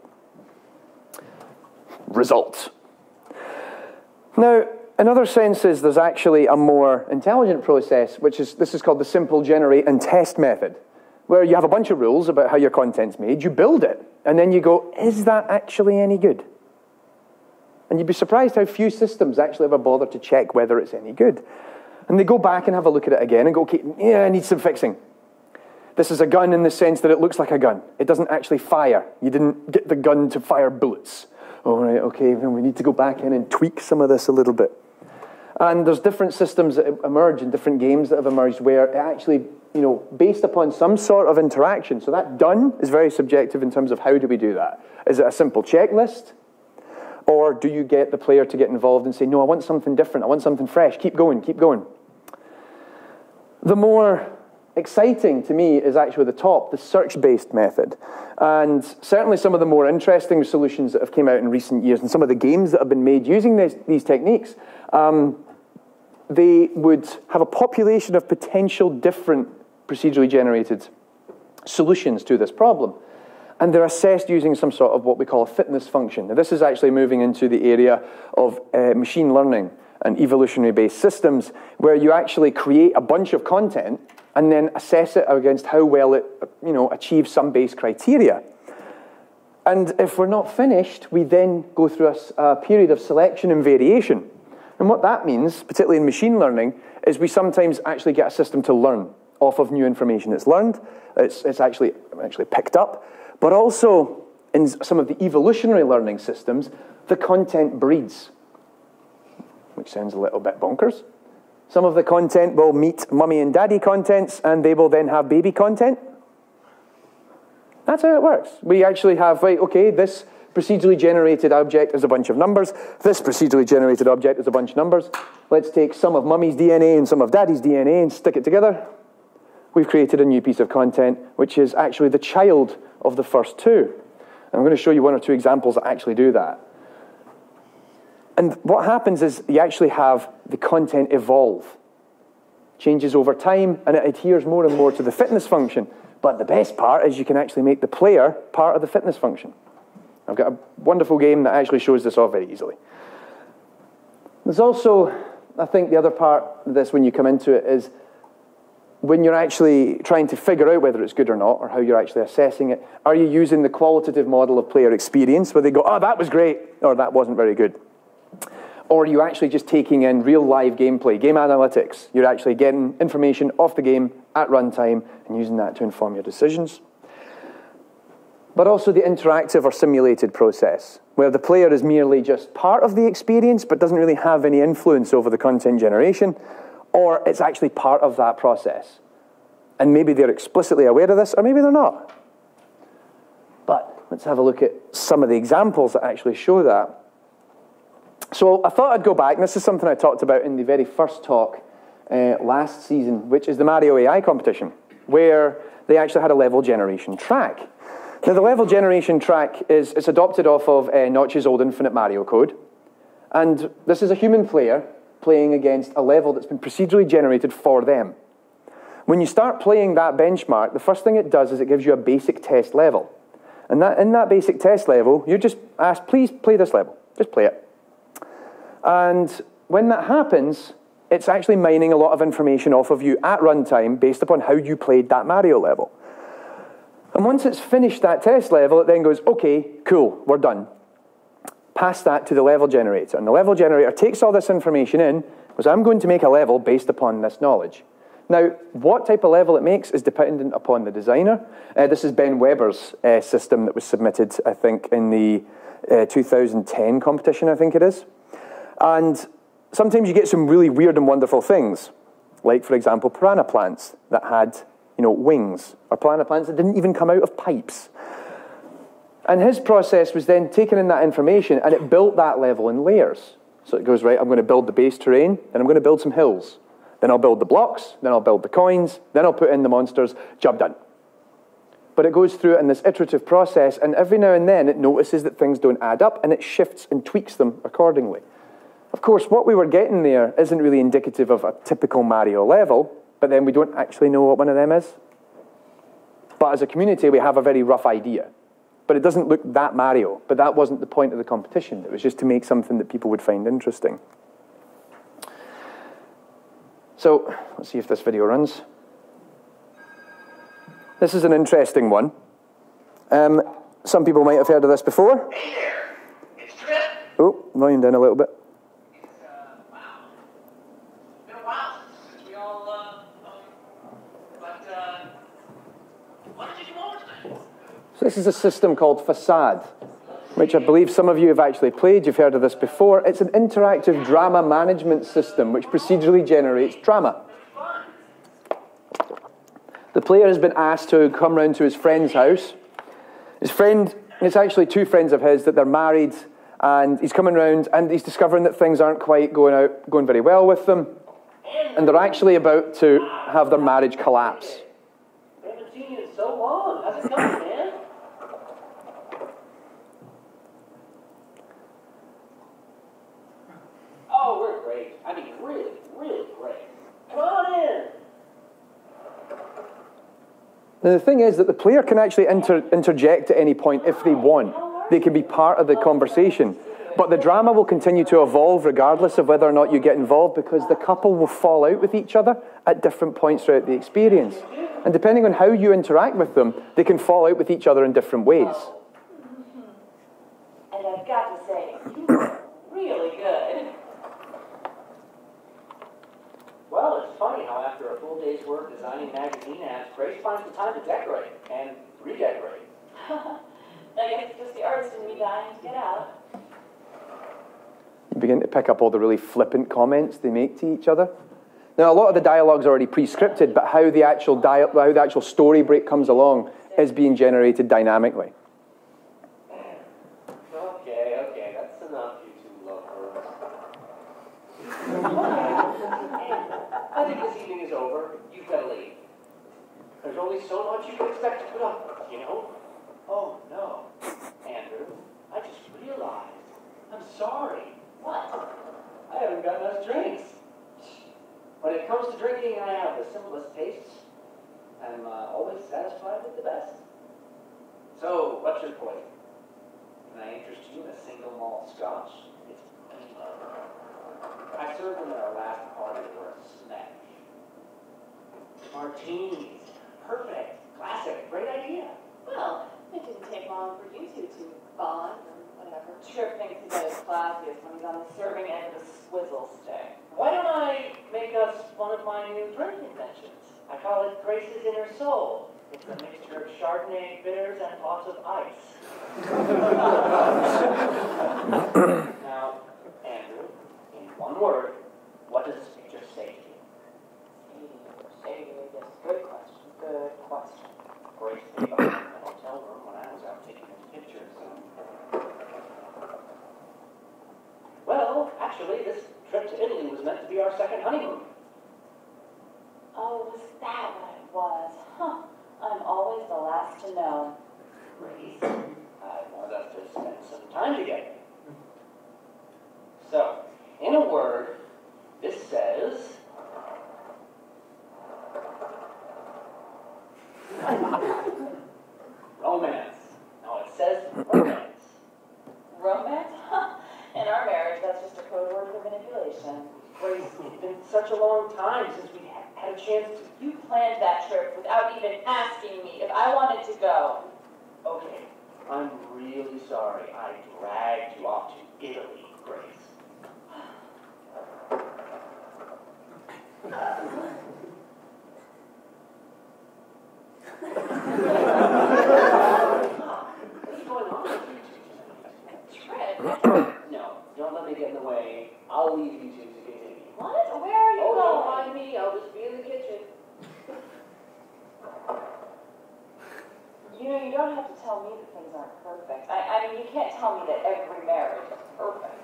Results. Now, in other senses, there's actually a more intelligent process, this is called the simple generate and test method, where you have a bunch of rules about how your content's made, you build it, and then you go, is that actually any good? And you'd be surprised how few systems actually ever bother to check whether it's any good. And they go back and have a look at it again and go, okay, yeah, I need some fixing. This is a gun in the sense that it looks like a gun. It doesn't actually fire. You didn't get the gun to fire bullets. All right, okay, then we need to go back in and tweak some of this a little bit. And there's different systems that emerge and different games that have emerged where it actually, based upon some sort of interaction. So that done is very subjective in terms of how do we do that. Is it a simple checklist? Or do you get the player to get involved and say, no, I want something different. I want something fresh. Keep going, keep going. The more exciting to me is actually the top, the search-based method. And certainly some of the more interesting solutions that have come out in recent years and some of the games that have been made using these techniques, they would have a population of potential different procedurally generated solutions to this problem. And they're assessed using some sort of what we call a fitness function. Now, this is actually moving into the area of machine learning and evolutionary-based systems, where you actually create a bunch of content and then assess it against how well it achieves some base criteria. And if we're not finished, we then go through a period of selection and variation. And what that means, particularly in machine learning, is we sometimes actually get a system to learn off of new information it's learned. It's actually picked up. But also, in some of the evolutionary learning systems, the content breeds, which sounds a little bit bonkers. Some of the content will meet mummy and daddy contents, and they will then have baby content. That's how it works. We actually have, right, okay, this procedurally generated object is a bunch of numbers. This procedurally generated object is a bunch of numbers. Let's take some of mummy's DNA and some of daddy's DNA and stick it together. We've created a new piece of content, which is actually the child of the first two. And I'm going to show you one or two examples that actually do that. And what happens is you actually have the content evolve. Changes over time, and it adheres more and more to the fitness function. But the best part is you can actually make the player part of the fitness function. I've got a wonderful game that actually shows this off very easily. There's also, I think the other part of this when you come into it is when you're actually trying to figure out whether it's good or not, or how you're actually assessing it, are you using the qualitative model of player experience, where they go, oh, that was great, or that wasn't very good? Or are you actually just taking in real live gameplay, game analytics? You're actually getting information off the game at runtime and using that to inform your decisions. But also the interactive or simulated process, where the player is merely just part of the experience but doesn't really have any influence over the content generation, or it's actually part of that process. And maybe they're explicitly aware of this, or maybe they're not. But let's have a look at some of the examples that actually show that. So I thought I'd go back, and this is something I talked about in the very first talk last season, which is the Mario AI competition, where they actually had a level generation track. Now, the level generation track it's adopted off of Notch's old Infinite Mario code. And this is a human player playing against a level that's been procedurally generated for them. When you start playing that benchmark, the first thing it does is it gives you a basic test level. And in that basic test level, you're just asked, please play this level. Just play it. And when that happens, it's actually mining a lot of information off of you at runtime based upon how you played that Mario level. And once it's finished that test level, it then goes, okay, cool, we're done. Pass that to the level generator. And the level generator takes all this information in, goes, I'm going to make a level based upon this knowledge. Now, what type of level it makes is dependent upon the designer. This is Ben Weber's system that was submitted, I think, in the 2010 competition, I think it is. And sometimes you get some really weird and wonderful things, like, for example, piranha plants that had wings, or piranha plants that didn't even come out of pipes. And his process was then taking in that information, and it built that level in layers. So it goes, right, I'm going to build the base terrain, then I'm going to build some hills. Then I'll build the blocks, then I'll build the coins, then I'll put in the monsters, job done. But it goes through it in this iterative process, and every now and then it notices that things don't add up, and it shifts and tweaks them accordingly. Of course, what we were getting there isn't really indicative of a typical Mario level, but then we don't actually know what one of them is. But as a community, we have a very rough idea. But it doesn't look that Mario. But that wasn't the point of the competition. It was just to make something that people would find interesting. So let's see if this video runs. This is an interesting one. Some people might have heard of this before. Hey there, it's Trip. Oh, volume down a little bit. Wow. It's been a while since we all, what did you do over tonight? So this is a system called Facade, which I believe some of you have actually played. You've heard of this before. It's an interactive drama management system which procedurally generates drama. The player has been asked to come round to his friend's house. His friend, it's actually two friends of his, that they're married, and he's coming round and he's discovering that things aren't quite going very well with them, and they're actually about to have their marriage collapse. I haven't seen you in so long. How's it going, man? Oh, we're great. I mean, really, really great. Come on in. Now, the thing is that the player can actually interject at any point if they want. They can be part of the conversation. But the drama will continue to evolve regardless of whether or not you get involved, because the couple will fall out with each other at different points throughout the experience. And depending on how you interact with them, they can fall out with each other in different ways. And I've got to say, you were really good. Well, it's funny how after a full day's work designing magazine ads, Grace finds the time to decorate and redecorate. I guess it's just the artist in me dying to get out. You begin to pick up all the really flippant comments they make to each other. Now, a lot of the dialogue's already pre-scripted, but how the actual story break comes along is being generated dynamically. Okay, that's enough, you two lovebirds. I think this evening is over. You've got to leave. There's only so much you can expect to put up, you know? Oh, no. Andrew, I just realized. I'm sorry. What? I haven't got enough drinks. When it comes to drinking, I have the simplest tastes. I'm always satisfied with the best. So, what's your point? Can I interest you in a single malt scotch? It's primo. I served them at our last party for a snack. Mark martinis. Perfect. Classic. Great idea. Well, it didn't take long for you two to bond or whatever. Trip thinks he's at his classiest when he's on the serving end of a swizzle stick. Why don't I make us one of my new drink inventions? I call it Grace's Inner Soul. It's a mixture of Chardonnay bitters and lots of ice. Now, Andrew, in one word, what does this picture say to you? Yes, good question. Good question. Grace stayed up in the hotel room when I was out taking his pictures. Well, actually, this trip to Italy was meant to be our second honeymoon. Oh, was that what it was? Huh. I'm always the last to know. Grace, I want us to spend some time together. So, in a word, this says... romance. No, it says romance. Romance? Huh. In our marriage, that's just a code word for manipulation. Grace, it's been such a long time since we had a chance to... You planned that trip without even asking me if I wanted to go. Okay, I'm really sorry I dragged you off to Italy, Grace. What's going on with you two? Trip? No, don't let me get in the way. I'll leave you two to continue. What? Where are you Oh, don't going? mind me. I'll just be in the kitchen. You know, you don't have to tell me that things aren't perfect. I mean, you can't tell me that every marriage is perfect.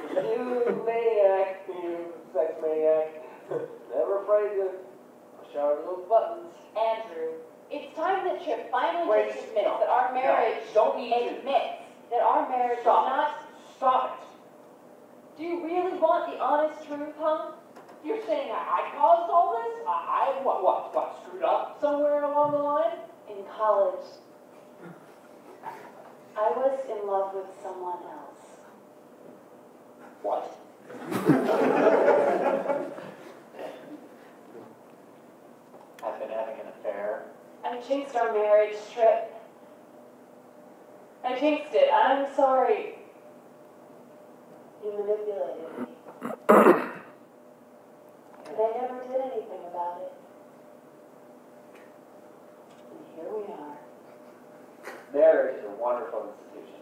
You maniac, you sex maniac. Never afraid to push out those buttons. Andrew, it's time that Chip finally Wait, just admits no, that our marriage don't need to. admits that our marriage Stop. is not... Stop it. Do you really want the honest truth, huh? You're saying I caused all this? What, screwed up somewhere along the line? In college, I was in love with someone else. What? I've been having an affair. I jinxed our marriage, Trip. I jinxed it. I'm sorry. You manipulated me. And I never did anything about it. And here we are. Marriage is a wonderful institution.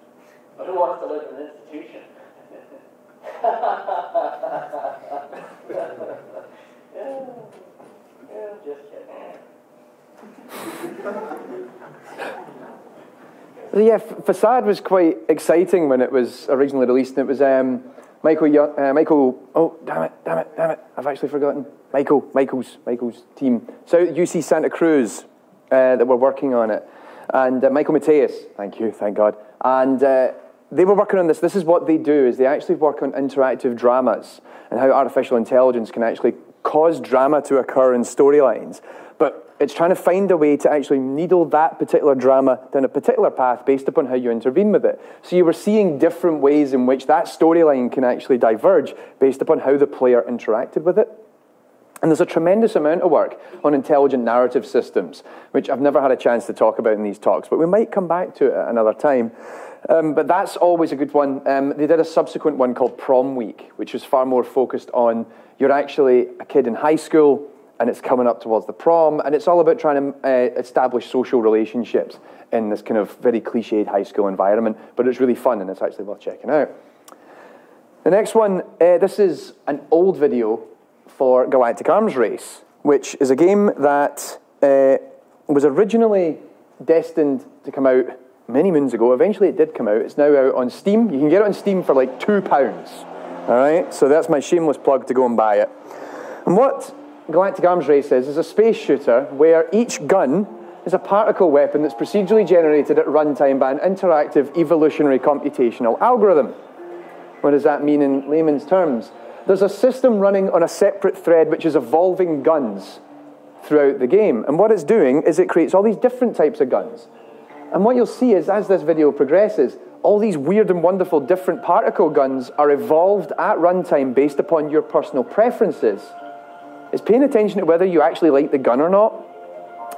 But who wants to live in an institution? Yeah, just kidding. Yeah, Facade was quite exciting when it was originally released, and it was Michael. Oh, damn it! I've actually forgotten. Michael's team. So UC Santa Cruz that were working on it, and Michael Mateus. Thank God. And they were working on this. This is what they do: is they actually work on interactive dramas and how artificial intelligence can actually cause drama to occur in storylines. But it's trying to find a way to actually needle that particular drama down a particular path based upon how you intervene with it. So you were seeing different ways in which that storyline can actually diverge based upon how the player interacted with it. And there's a tremendous amount of work on intelligent narrative systems, which I've never had a chance to talk about in these talks, but we might come back to it at another time. But that's always a good one. They did a subsequent one called Prom Week, which was far more focused on you're actually a kid in high school, and it's coming up towards the prom, and it's all about trying to establish social relationships in this kind of very cliched high school environment, but it's really fun, and it's actually worth checking out. The next one, this is an old video for Galactic Arms Race, which is a game that was originally destined to come out many moons ago. Eventually it did come out. It's now out on Steam. You can get it on Steam for like £2. All right, so that's my shameless plug to go and buy it. And what Galactic Arms Race is a space shooter where each gun is a particle weapon that's procedurally generated at runtime by an interactive evolutionary computational algorithm. What does that mean in layman's terms? There's a system running on a separate thread which is evolving guns throughout the game. And what it's doing is it creates all these different types of guns. And what you'll see is, as this video progresses, all these weird and wonderful different particle guns are evolved at runtime based upon your personal preferences It's paying attention to whether you actually like the gun or not,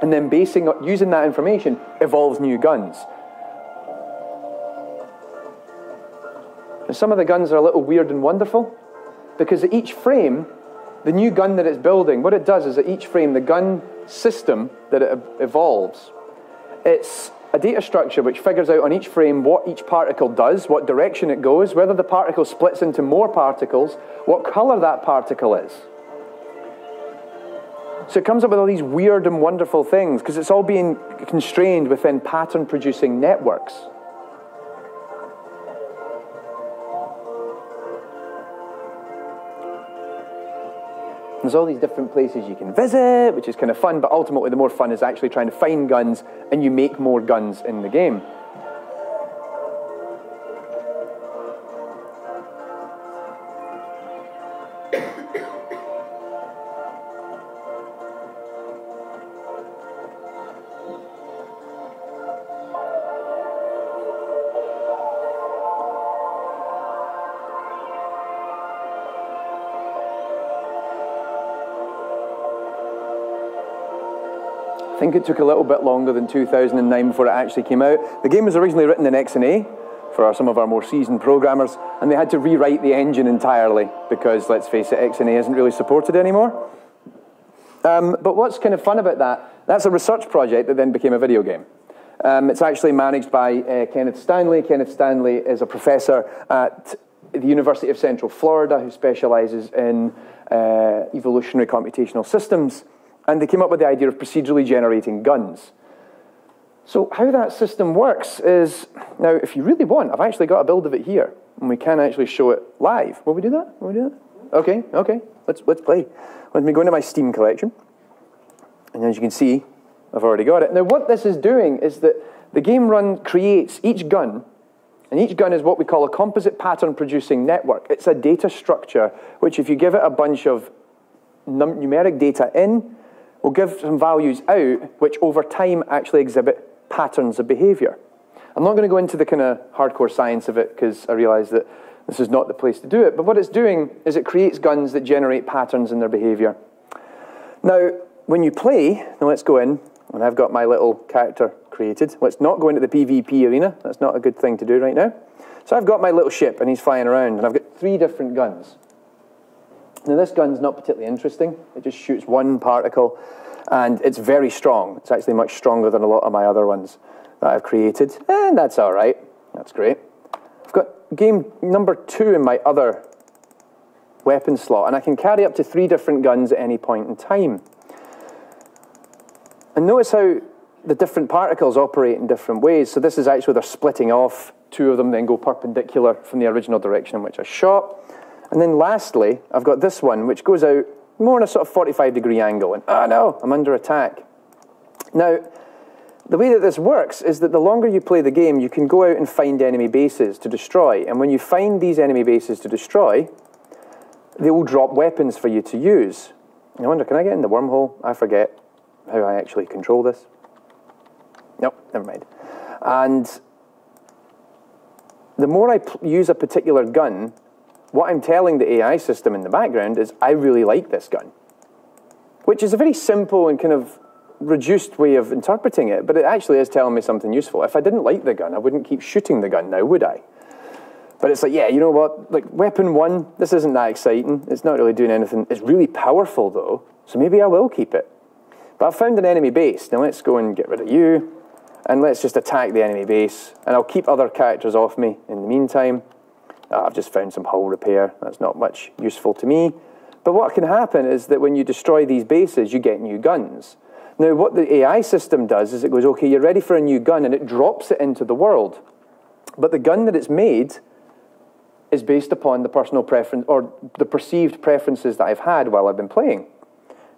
and then using that information, evolves new guns. And some of the guns are a little weird and wonderful, because at each frame, the new gun that it's building, what it does is at each frame, the gun system that it evolves, it's a data structure which figures out on each frame what each particle does, what direction it goes, whether the particle splits into more particles, what color that particle is. So it comes up with all these weird and wonderful things because it's all being constrained within pattern-producing networks. There's all these different places you can visit, which is kind of fun, but ultimately the more fun is actually trying to find guns, and you make more guns in the game. I think it took a little bit longer than 2009 before it actually came out. The game was originally written in XNA for some of our more seasoned programmers, and they had to rewrite the engine entirely because, let's face it, XNA isn't really supported anymore. But what's kind of fun about that, that's a research project that then became a video game. It's actually managed by Kenneth Stanley. Kenneth Stanley is a professor at the University of Central Florida who specializes in evolutionary computational systems. And they came up with the idea of procedurally generating guns. So how that system works is, now if you really want, I've actually got a build of it here, and we can actually show it live. Will we do that? Will we do that? Okay, let's play. Let me go into my Steam collection. And as you can see, I've already got it. Now what this is doing is that the game creates each gun, and each gun is what we call a composite pattern producing network. It's a data structure, which if you give it a bunch of numeric data in, will give some values out, which over time actually exhibit patterns of behavior. I'm not going to go into the kind of hardcore science of it, because I realize that this is not the place to do it, but what it's doing is it creates guns that generate patterns in their behavior. Now, when you play, now let's go in, and I've got my little character created. Let's not go into the PvP arena. That's not a good thing to do right now. So I've got my little ship, and he's flying around, and I've got 3 different guns. Now this gun's not particularly interesting. It just shoots one particle, and it's very strong. It's actually much stronger than a lot of my other ones that I've created, and that's all right. That's great. I've got game number 2 in my other weapon slot, and I can carry up to 3 different guns at any point in time. And notice how the different particles operate in different ways. So this is actually, they're splitting off. 2 of them then go perpendicular from the original direction in which I shot. And then lastly, I've got this one, which goes out more in a sort of 45-degree angle. And, oh no, I'm under attack. Now, the way that this works is that the longer you play the game, you can go out and find enemy bases to destroy. And when you find these enemy bases to destroy, they will drop weapons for you to use. I wonder, can I get in the wormhole? I forget how I actually control this. Nope, never mind. And the more I use a particular gun, what I'm telling the AI system in the background is, I really like this gun. Which is a very simple and kind of reduced way of interpreting it, but it actually is telling me something useful. If I didn't like the gun, I wouldn't keep shooting the gun now, would I? But it's like, yeah, you know what? Like, weapon 1, this isn't that exciting. It's not really doing anything. It's really powerful, though, so maybe I will keep it. But I've found an enemy base. Now let's go and get rid of you, and let's just attack the enemy base, and I'll keep other characters off me in the meantime. I've just found some hull repair. That's not much useful to me. But what can happen is that when you destroy these bases, you get new guns. Now, what the AI system does is it goes, okay, you're ready for a new gun, and it drops it into the world. But the gun that it's made is based upon the personal preference, or the perceived preferences that I've had while I've been playing.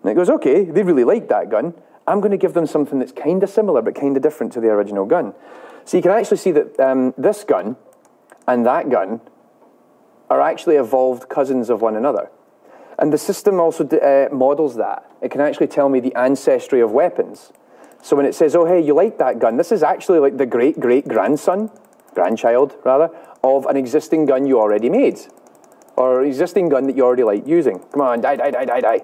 And it goes, okay, they really like that gun. I'm going to give them something that's kind of similar, but kind of different to the original gun. So you can actually see that this gun and that gun are actually evolved cousins of one another. And the system also models that. It can actually tell me the ancestry of weapons. So when it says, oh, hey, you like that gun, this is actually like the great-great-grandchild, rather, of an existing gun you already made. Or an existing gun that you already like using. Come on, die, die, die, die, die.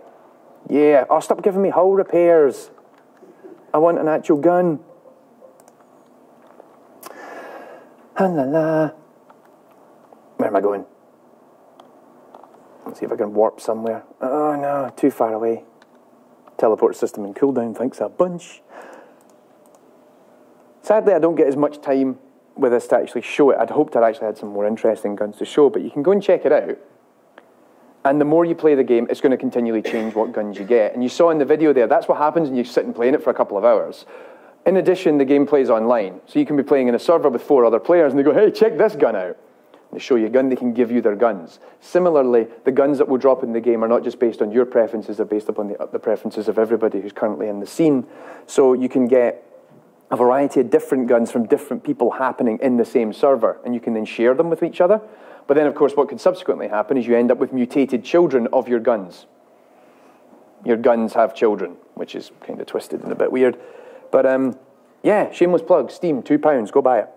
Yeah. Oh, stop giving me hull repairs. I want an actual gun. La la. Where am I going? Let's see if I can warp somewhere. Oh no, too far away. Teleport system in cooldown, thanks a bunch. Sadly, I don't get as much time with this to actually show it. I'd hoped I'd actually had some more interesting guns to show, but you can go and check it out. And the more you play the game, it's going to continually change what guns you get. And you saw in the video there, that's what happens when you sit and play it for a couple of hours. In addition, the game plays online. So you can be playing in a server with 4 other players, and they go, hey, check this gun out. They show you a gun, they can give you their guns. Similarly, the guns that will drop in the game are not just based on your preferences, they're based upon the preferences of everybody who's currently in the scene. So you can get a variety of different guns from different people happening in the same server, and you can then share them with each other. But then, of course, what could subsequently happen is you end up with mutated children of your guns. Your guns have children, which is kind of twisted and a bit weird. But yeah, shameless plug, Steam, £2, go buy it.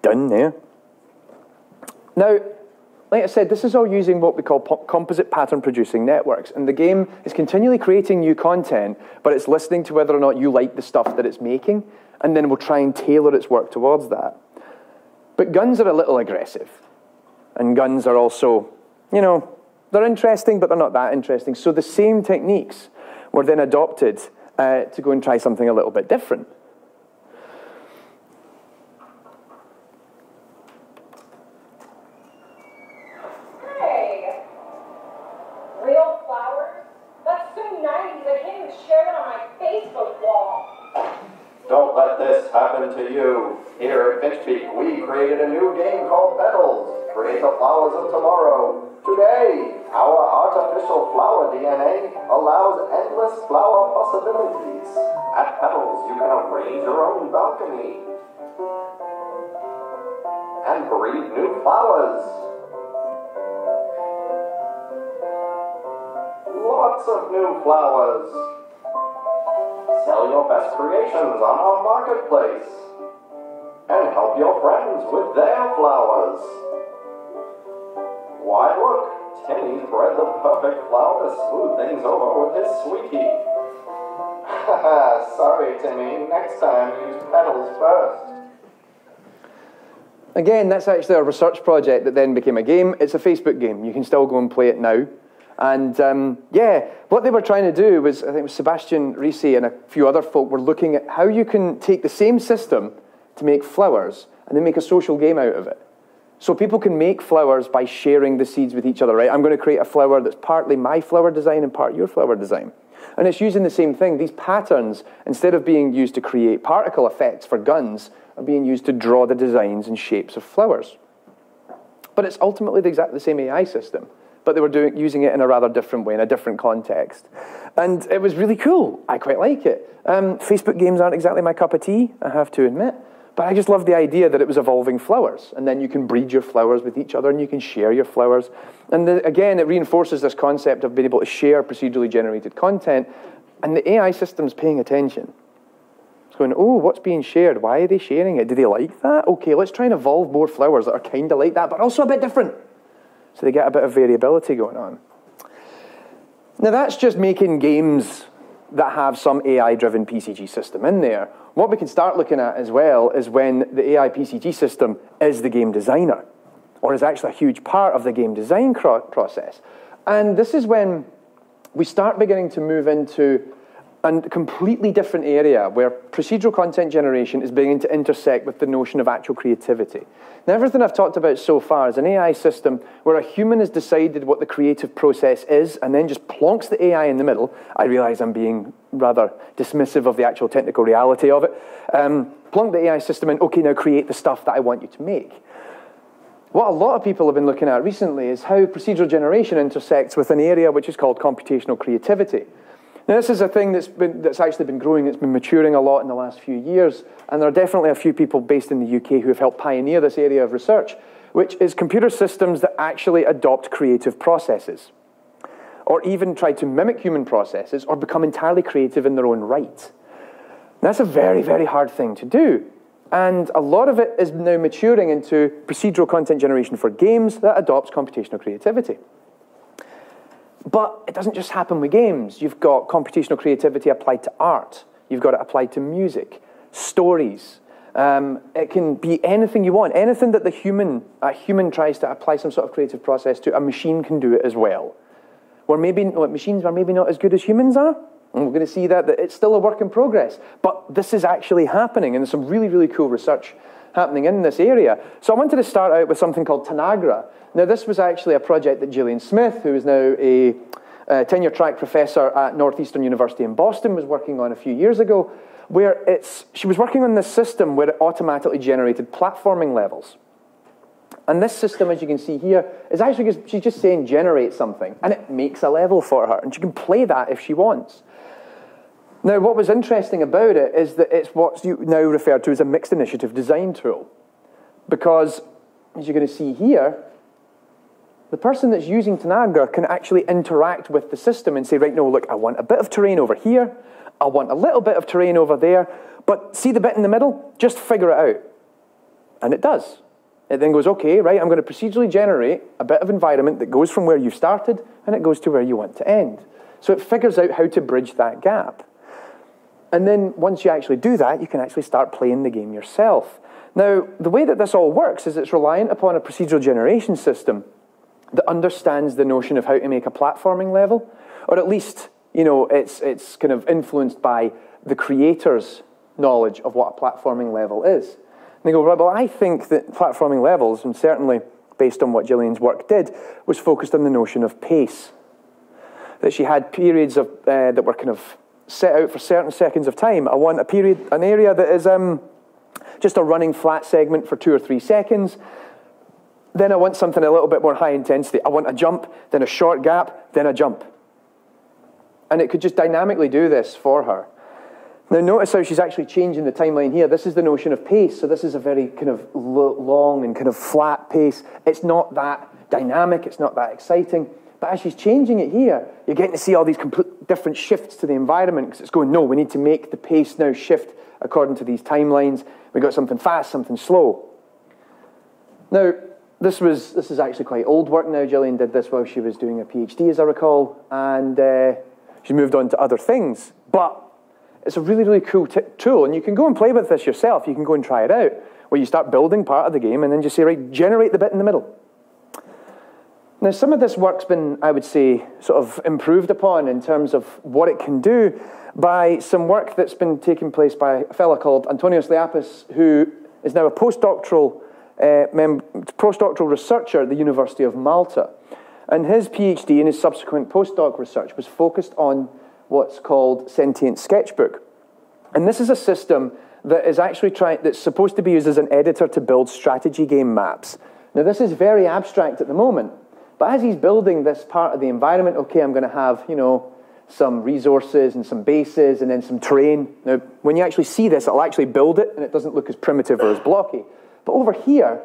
Done there. Now, like I said, this is all using what we call composite pattern producing networks, and the game is continually creating new content, but it's listening to whether or not you like the stuff that it's making, and then will try and tailor its work towards that. But guns are a little aggressive, and guns are also, you know, they're interesting, but they're not that interesting. So the same techniques were then adopted to go and try something a little bit different. Don't let this happen to you. Here at Finchpeak, we created a new game called Petals. Create the flowers of tomorrow. Today, our artificial flower DNA allows endless flower possibilities. At Petals, you can arrange your own balcony and breed new flowers. Lots of new flowers. Sell your best creations on our marketplace and help your friends with their flowers. Why look, Timmy's bred the perfect flower to smooth things over with his sweetie. Haha, sorry Timmy, next time use petals first. Again, that's actually a research project that then became a game. It's a Facebook game. You can still go and play it now. And yeah, what they were trying to do was, I think it was Sebastian Risi and a few other folk were looking at how you can take the same system to make flowers and then make a social game out of it. So people can make flowers by sharing the seeds with each other, right? I'm going to create a flower that's partly my flower design and part your flower design. And it's using the same thing. These patterns, instead of being used to create particle effects for guns, are being used to draw the designs and shapes of flowers. But it's ultimately exactly the same AI system. But they were using it in a rather different way, in a different context. And it was really cool. I quite like it. Facebook games aren't exactly my cup of tea, I have to admit. But I just love the idea that it was evolving flowers. And then you can breed your flowers with each other, and you can share your flowers. And again, it reinforces this concept of being able to share procedurally generated content. And the AI system's paying attention. It's going, oh, what's being shared? Why are they sharing it? Do they like that? Okay, let's try and evolve more flowers that are kind of like that, but also a bit different. So they get a bit of variability going on. Now that's just making games that have some AI-driven PCG system in there. What we can start looking at as well is when the AI PCG system is the game designer, or is actually a huge part of the game design process. And this is when we start beginning to move into a completely different area where procedural content generation is beginning to intersect with the notion of actual creativity. Now, everything I've talked about so far is an AI system where a human has decided what the creative process is and then just plonks the AI in the middle. I realize I'm being rather dismissive of the actual technical reality of it. Plonk the AI system in, okay, now create the stuff that I want you to make. What a lot of people have been looking at recently is how procedural generation intersects with an area which is called computational creativity. Now, this is a thing that's actually been growing, it's been maturing a lot in the last few years, and there are definitely a few people based in the UK who have helped pioneer this area of research, which is computer systems that actually adopt creative processes, or even try to mimic human processes, or become entirely creative in their own right. That's a very, very hard thing to do, and a lot of it is now maturing into procedural content generation for games that adopts computational creativity. But it doesn't just happen with games. You've got computational creativity applied to art. You've got it applied to music, stories. It can be anything you want. Anything that a human tries to apply some sort of creative process to, a machine can do it as well. Machines are maybe not as good as humans are. And we're going to see that it's still a work in progress. But this is actually happening, and there's some really, really cool research happening in this area. So I wanted to start out with something called Tanagra. Now, this was actually a project that Gillian Smith, who is now a tenure-track professor at Northeastern University in Boston, was working on a few years ago, where she was working on this system where it automatically generated platforming levels. And this system, as you can see here, is actually she's just saying generate something, and it makes a level for her, and she can play that if she wants. Now, what was interesting about it is that it's what's now referred to as a mixed initiative design tool. Because, as you're going to see here, the person that's using Tanagra can actually interact with the system and say, right, no, look, I want a bit of terrain over here, I want a little bit of terrain over there, but see the bit in the middle? Just figure it out. And it does. It then goes, okay, right, I'm going to procedurally generate a bit of environment that goes from where you started and it goes to where you want to end. So it figures out how to bridge that gap. And then once you actually do that, you can actually start playing the game yourself. Now, the way that this all works is it's reliant upon a procedural generation system that understands the notion of how to make a platforming level, or at least, you know, it's kind of influenced by the creator's knowledge of what a platforming level is. And they go, right, well, I think that platforming levels, and certainly based on what Gillian's work did, was focused on the notion of pace. That she had periods of that were kind of set out for certain seconds of time. I want an area that is just a running flat segment for 2 or 3 seconds. Then I want something a little bit more high intensity. I want a jump, then a short gap, then a jump. And it could just dynamically do this for her. Now notice how she's actually changing the timeline here. This is the notion of pace. So this is a very kind of long and kind of flat pace. It's not that dynamic. It's not that exciting. But as she's changing it here, you're getting to see all these complete different shifts to the environment because it's going, no, we need to make the pace now shift according to these timelines. We've got something fast, something slow. Now, this is actually quite old work now. Gillian did this while she was doing a PhD, as I recall, and she moved on to other things. But it's a really, really cool tool, and you can go and play with this yourself. You can go and try it out, where you start building part of the game and then just say, right, generate the bit in the middle. Now, some of this work's been, I would say, sort of improved upon in terms of what it can do by some work that's been taking place by a fellow called Antonios Liapis, who is now a postdoctoral researcher at the University of Malta. And his PhD and his subsequent postdoc research was focused on what's called Sentient Sketchbook. And this is a system that is actually that's supposed to be used as an editor to build strategy game maps. Now, this is very abstract at the moment. But as he's building this part of the environment, okay, I'm going to have, you know, some resources and some bases and then some terrain. Now, when you actually see this, it'll actually build it and it doesn't look as primitive or as blocky. But over here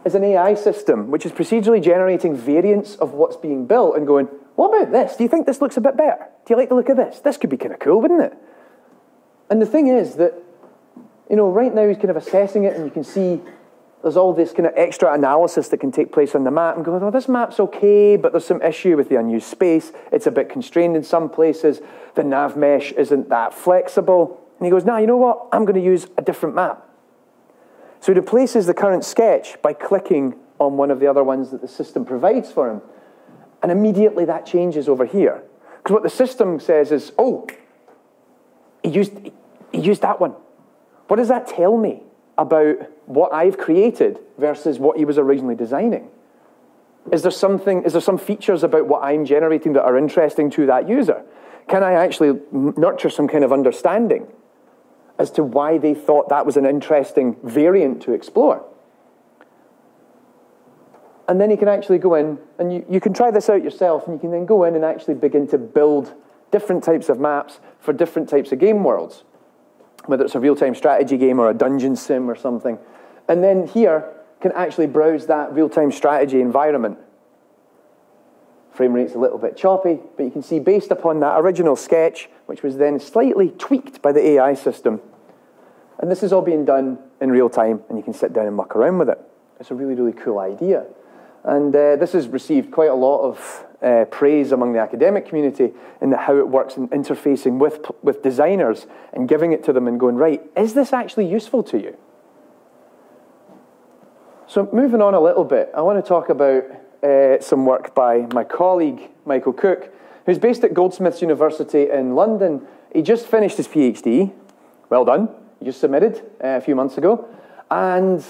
is an AI system which is procedurally generating variants of what's being built and going, what about this? Do you think this looks a bit better? Do you like the look of this? This could be kind of cool, wouldn't it? And the thing is that, you know, right now he's kind of assessing it and you can see there's all this kind of extra analysis that can take place on the map and go, oh, this map's okay, but there's some issue with the unused space. It's a bit constrained in some places. The nav mesh isn't that flexible. And he goes, nah, you know what? I'm going to use a different map. So he replaces the current sketch by clicking on one of the other ones that the system provides for him. And immediately that changes over here. Because what the system says is, oh, he used that one. What does that tell me about what I've created versus what he was originally designing? Is there some features about what I'm generating that are interesting to that user? Can I actually nurture some kind of understanding as to why they thought that was an interesting variant to explore? And then you can actually go in, and you can try this out yourself, and you can then go in and actually begin to build different types of maps for different types of game worlds, whether it's a real-time strategy game or a dungeon sim or something. And then here can actually browse that real-time strategy environment. Frame rate's a little bit choppy, but you can see based upon that original sketch, which was then slightly tweaked by the AI system. And this is all being done in real time, and you can sit down and muck around with it. It's a really, really cool idea. And this has received quite a lot of praise among the academic community in how it works in interfacing with designers and giving it to them and going, right, is this actually useful to you? So moving on a little bit, I want to talk about some work by my colleague, Michael Cook, who's based at Goldsmiths University in London. He just finished his PhD. Well done. He just submitted a few months ago. And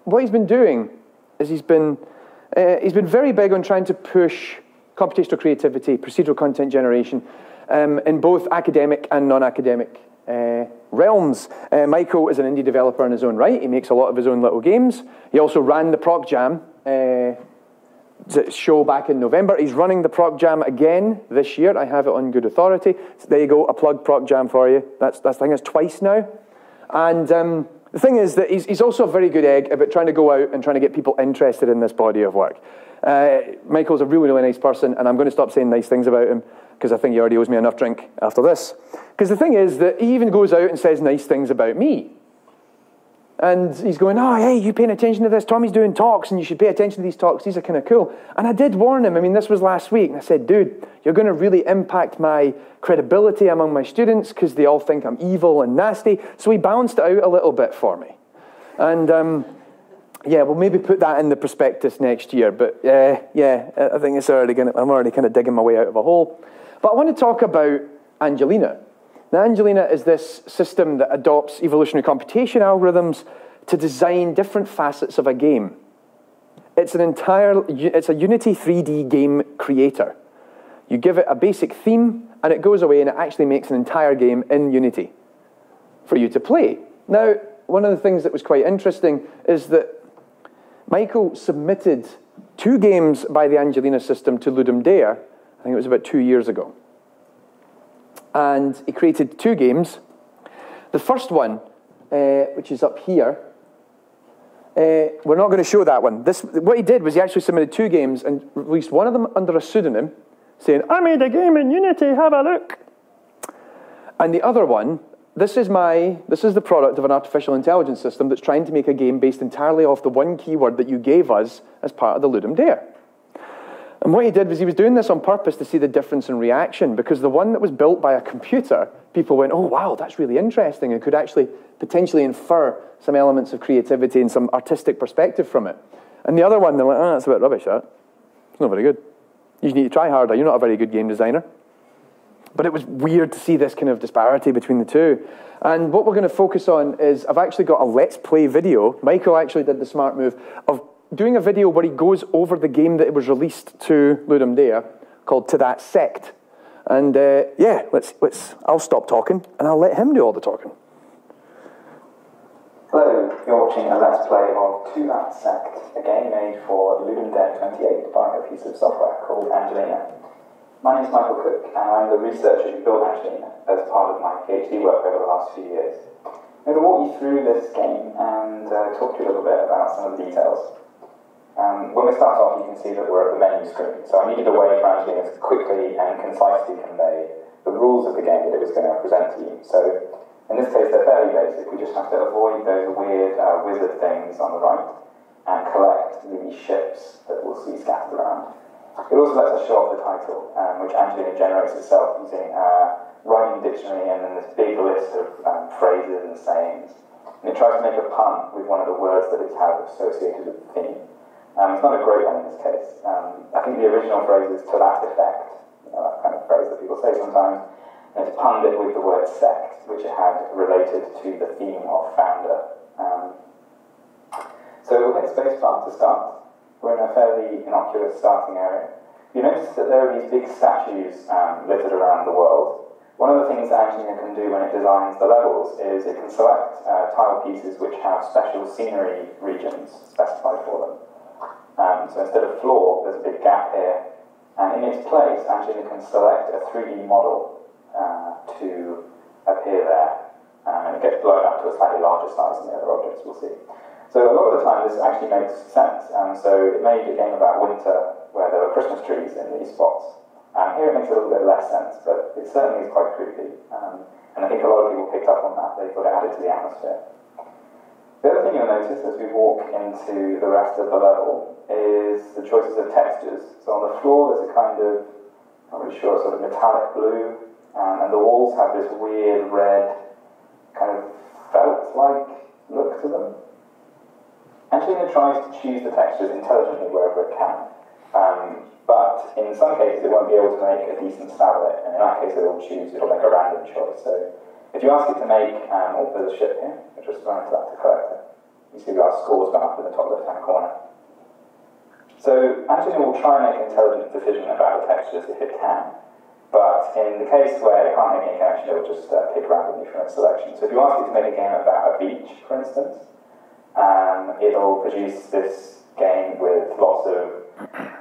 what he's been doing is he's been very big on trying to push computational creativity, procedural content generation, in both academic and non-academic realms. Michael is an indie developer in his own right. He makes a lot of his own little games. He also ran the Proc Jam show back in November. He's running the Proc Jam again this year. I have it on good authority. So there you go, a plug Proc Jam for you. I think it's twice now. And the thing is that he's also a very good egg about trying to go out and trying to get people interested in this body of work. Michael's a really, really nice person, and I'm going to stop saying nice things about him because I think he already owes me enough drink after this. Because the thing is that he even goes out and says nice things about me. And he's going, oh, hey, you paying attention to this? Tommy's doing talks, and you should pay attention to these talks. These are kind of cool. And I did warn him. I mean, this was last week. And I said, dude, you're going to really impact my credibility among my students because they all think I'm evil and nasty. So he balanced it out a little bit for me. And, yeah, we'll maybe put that in the prospectus next year. But, yeah, I think it's I'm already kind of digging my way out of a hole. But I want to talk about Angelina. Now, Angelina is this system that adopts evolutionary computation algorithms to design different facets of a game. It's a Unity 3D game creator. You give it a basic theme, and it goes away, and it actually makes an entire game in Unity for you to play. Now, one of the things that was quite interesting is that Michael submitted 2 games by the Angelina system to Ludum Dare. I think it was about 2 years ago. And he created 2 games. The first one, which is up here, we're not going to show that one. What he did was he actually submitted 2 games and released one of them under a pseudonym, saying, I made a game in Unity, have a look. And the other one, this is the product of an artificial intelligence system that's trying to make a game based entirely off the one keyword that you gave us as part of the Ludum Dare. And what he did was he was doing this on purpose to see the difference in reaction, because the one that was built by a computer, people went, oh, wow, that's really interesting, and could actually potentially infer some elements of creativity and some artistic perspective from it. And the other one, they're like, oh, that's a bit rubbish, that. It's not very good. You need to try harder. You're not a very good game designer. But it was weird to see this kind of disparity between the two. And what we're going to focus on is, I've actually got a Let's Play video. Michael actually did the smart move of doing a video where he goes over the game that was released to Ludum Dare, called To That Sect. And yeah, I'll stop talking, and I'll let him do all the talking. Hello, you're watching a Let's Play of To That Sect, a game made for Ludum Dare 28 by a piece of software called Angelina. My name is Michael Cook, and I'm the researcher who built Angelina as part of my PhD work over the last few years. I'm going to walk you through this game and talk to you a little bit about some of the details. When we start off, you can see that we're at the menu screen. So I needed a way for Angelina to quickly and concisely convey the rules of the game that it was going to present to you. So in this case, they're fairly basic. We just have to avoid those weird wizard things on the right and collect the ships that we'll see scattered around. It also lets us show off the title, which Angelina generates itself using a rhyming dictionary and then this big list of phrases and sayings. And it tries to make a pun with one of the words that it has associated with the theme. It's not a great one in this case. I think the original phrase is to that effect, that kind of phrase that people say sometimes. And it's punned it with the word sect, which it had related to the theme of founder. So we'll hit spacebar to start. We're in a fairly innocuous starting area. You notice that there are these big statues littered around the world. One of the things that Angelina can do when it designs the levels is it can select tile pieces which have special scenery regions specified for them. So instead of floor, there's a big gap here, and in its place, Angelina can select a 3D model to appear there, and it gets blown up to a slightly larger size than the other objects we'll see. So a lot of the time, this actually makes sense. So it made a game about winter where there were Christmas trees in these spots. Here it makes a little bit less sense, but it certainly is quite creepy, and I think a lot of people picked up on that. They thought it added to the atmosphere. The other thing you'll notice as we walk into the rest of the level is the choices of textures. So on the floor there's a kind of, not really sure, sort of metallic blue, and the walls have this weird red, kind of felt-like look to them. Angelina tries to choose the textures intelligently wherever it can, but in some cases it won't be able to make a decent stab at it, and in that case it'll make a random choice. So if you ask it to make, there's a ship here, which was thrown into that to collect it. You see our scores gone up in the top left-hand corner. So Angelina will try and make an intelligent decision about the textures if it can, but in the case where it can't make any connection, it will just pick randomly from its selection. So if you ask it to make a game about a beach, for instance, it'll produce this game with lots of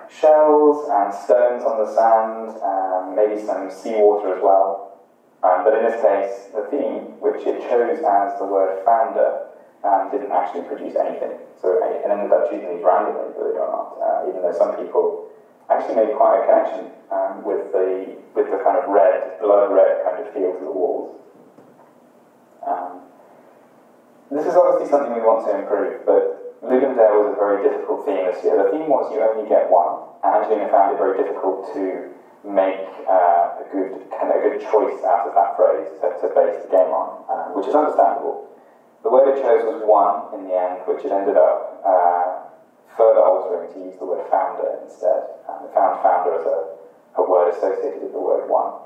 shells and stones on the sand, maybe some seawater as well. But in this case, the theme, which it chose as the word founder, didn't actually produce anything. So it ended up choosing these randomly, believe it or not, even though some people actually made quite a connection with the kind of red, blood red kind of feel to the walls. This is obviously something we want to improve, but Lugum Dare was a very difficult theme this year. The theme was you only get one, and Angelina found it very difficult to make a good choice out of that phrase to base the game on, which is understandable. The word it chose was one in the end, which it ended up further altering to use the word founder instead. It found founder as a word associated with the word one.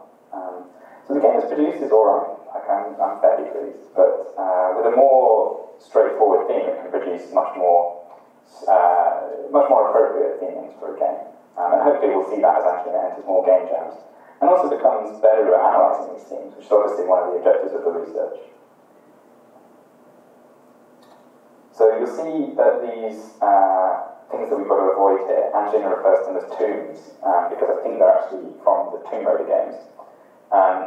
So the game it's produced is alright, I'm fairly pleased, but with a more straightforward theme it can produce much more appropriate themings for a game. And hopefully we'll see that as Angelina enters more game jams, and also becomes better at analysing these themes, which is obviously one of the objectives of the research. So you'll see that these things that we've got to avoid here, Angelina refers to them as tombs, because I think they're actually from the Tomb Raider games.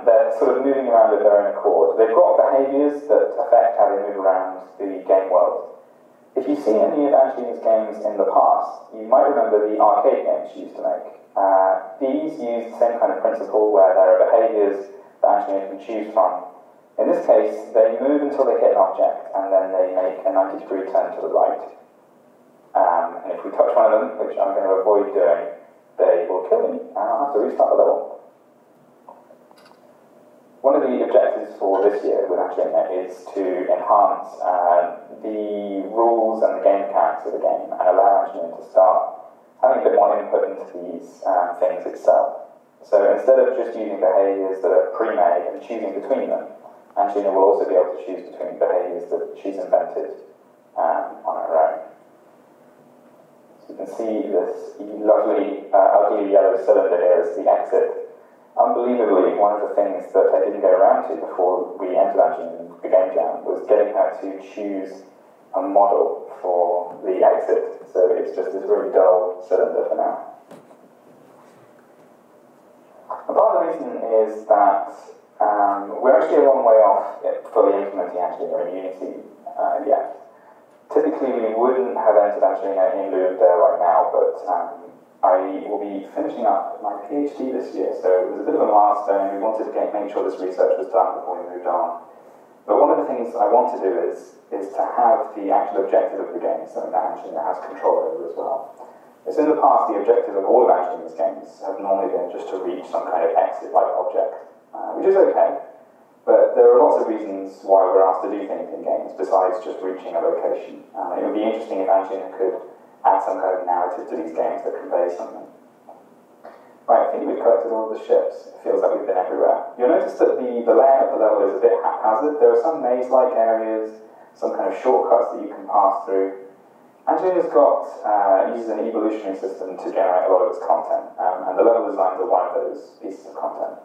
They're sort of moving around of their own accord. They've got behaviours that affect how they move around the game world. If you've seen any of Angelina's games in the past, you might remember the arcade games she used to make. These use the same kind of principle where there are behaviours that Angelina can choose from. In this case, they move until they hit an object, and then they make a 90-degree turn to the right. And if we touch one of them, which I'm going to avoid doing, they will kill me, and I'll have to restart the level. One of the objectives for this year with Angelina is to enhance the rules and the game mechanics of the game and allow Angelina to start having a bit more input into these things itself. So instead of just using behaviours that are pre-made and choosing between them, Angelina will also be able to choose between behaviours that she's invented on her own. So you can see this lovely, ugly yellow cylinder here as the exit. Unbelievably, one of the things that I didn't get around to before we entered Angelina in the game jam was getting her to choose a model for the exit. So it's just this really dull cylinder for now. And part of the reason is that we're actually a long way off fully implementing Angelina in Unity yet. Typically, we wouldn't have entered Angelina in Lugum Dare right now, but I will be finishing up my PhD this year, so it was a bit of a milestone. We wanted to make sure this research was done before we moved on. But one of the things I want to do is to have the actual objective of the game, something that Angelina has control over as well. It's in the past, the objective of all of Angelina's games have normally been just to reach some kind of exit-like object, which is okay, but there are lots of reasons why we're asked to do things in games besides just reaching a location. It would be interesting if Angelina could add some kind of narrative to these games that convey something. Right, I think we've collected all of the ships. It feels like we've been everywhere. You'll notice that the layout of the level is a bit haphazard. There are some maze-like areas, some kind of shortcuts that you can pass through. Angelina's uses an evolutionary system to generate a lot of its content, and the level designs are one of those pieces of content.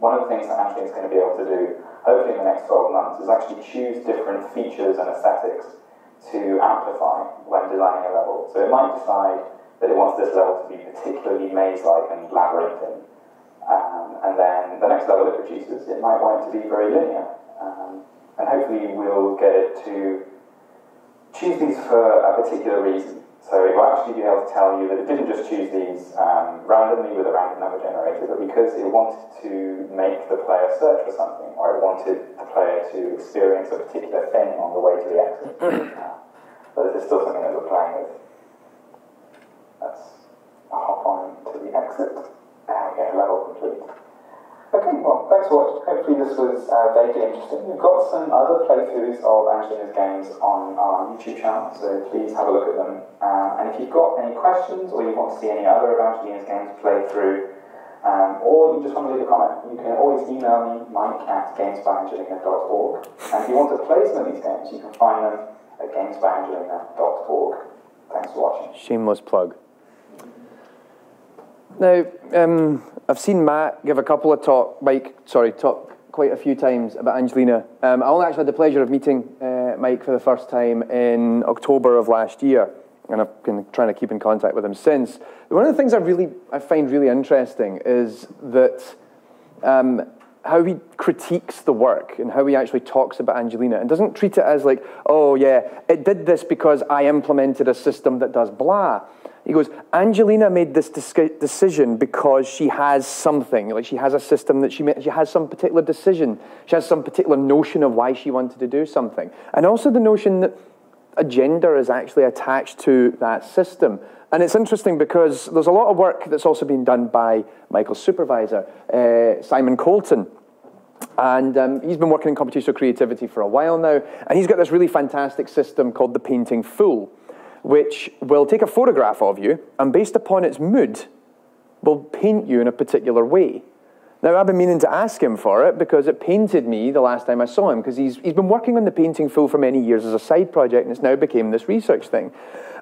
One of the things that Angelina's going to be able to do, hopefully in the next 12 months, is actually choose different features and aesthetics to amplify when designing a level. So it might decide that it wants this level to be particularly maze-like and labyrinthine. And then the next level it produces, it might want it to be very linear. And hopefully we'll get it to choose these for a particular reason. So it will actually be able to tell you that it didn't just choose these randomly with a random number generator, but because it wanted to make the player search for something, or it wanted the player to experience a particular thing on the way to the exit. So this is still something that we're playing with. Let's hop on to the exit. There we go, level complete. Okay, well, thanks for watching. Hopefully this was vaguely interesting. We've got some other playthroughs of Angelina's games on our YouTube channel, so please have a look at them. And if you've got any questions, or you want to see any other of Angelina's games played through, or you just want to leave a comment, you can always email me, mike@gamesbyangelina.org. And if you want to play some of these games, you can find them at gamesbyangelina.org. Thanks for watching. Shameless plug. Now, I've seen Matt give a couple of talk quite a few times about Angelina. I only actually had the pleasure of meeting Mike for the first time in October of last year, and I've been trying to keep in contact with him since. One of the things I find really interesting is that how he critiques the work and how he actually talks about Angelina and doesn't treat it as like, oh yeah, it did this because I implemented a system that does blah. He goes, Angelina made this decision because she has something, like she has a system that she has some particular decision, she has some particular notion of why she wanted to do something. And also the notion that a gender is actually attached to that system. And it's interesting because there's a lot of work that's also been done by Michael's supervisor, Simon Colton. And he's been working in computational creativity for a while now, and he's got this really fantastic system called the painting fool, which will take a photograph of you, and based upon its mood, will paint you in a particular way. Now, I've been meaning to ask him for it, because it painted me the last time I saw him, because he's been working on the painting fool for many years as a side project, and it's now became this research thing.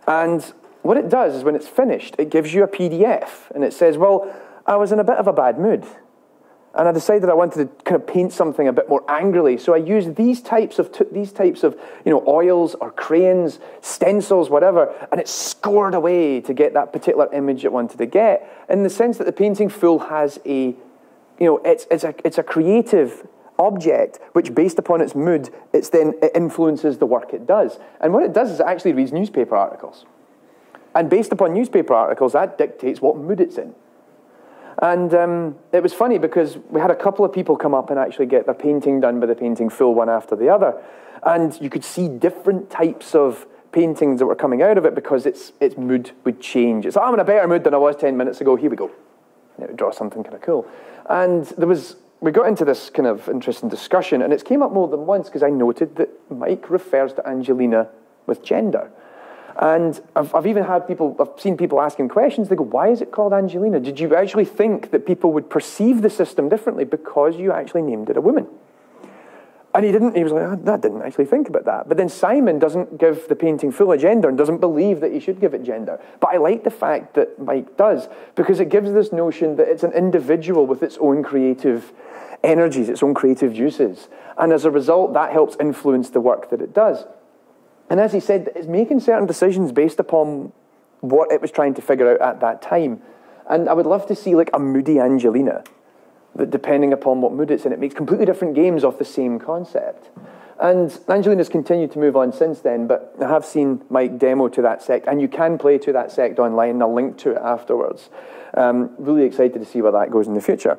And what it does is when it's finished, it gives you a PDF, and it says, well, I was in a bit of a bad mood, and I decided I wanted to kind of paint something a bit more angrily. So I used these types of oils or crayons, stencils, whatever, and it scored away to get that particular image it wanted to get. In the sense that the painting fool has it's a creative object which, based upon its mood, it influences the work it does. And what it does is it actually reads newspaper articles. And based upon newspaper articles, that dictates what mood it's in. And it was funny because we had a couple of people come up and actually get their painting done by the painting fool one after the other. And you could see different types of paintings that were coming out of it because its mood would change. It's like, I'm in a better mood than I was 10 minutes ago. Here we go. And it would draw something kind of cool. And we got into this kind of interesting discussion, and it's came up more than once because I noted that Mike refers to Angelina with gender. And I've seen people asking questions. They go, why is it called Angelina? Did you actually think that people would perceive the system differently because you actually named it a woman? And he didn't. He was like, I didn't actually think about that. But then Simon doesn't give the painting fool a gender and doesn't believe that he should give it gender. But I like the fact that Mike does, because it gives this notion that it's an individual with its own creative energies, its own creative juices. And as a result, that helps influence the work that it does. And as he said, it's making certain decisions based upon what it was trying to figure out at that time. And I would love to see like a moody Angelina, that depending upon what mood it's in, it makes completely different games off the same concept. And Angelina's continued to move on since then, but I have seen Mike demo to that sect, and you can play to that sect online, and I'll link to it afterwards. Really excited to see where that goes in the future.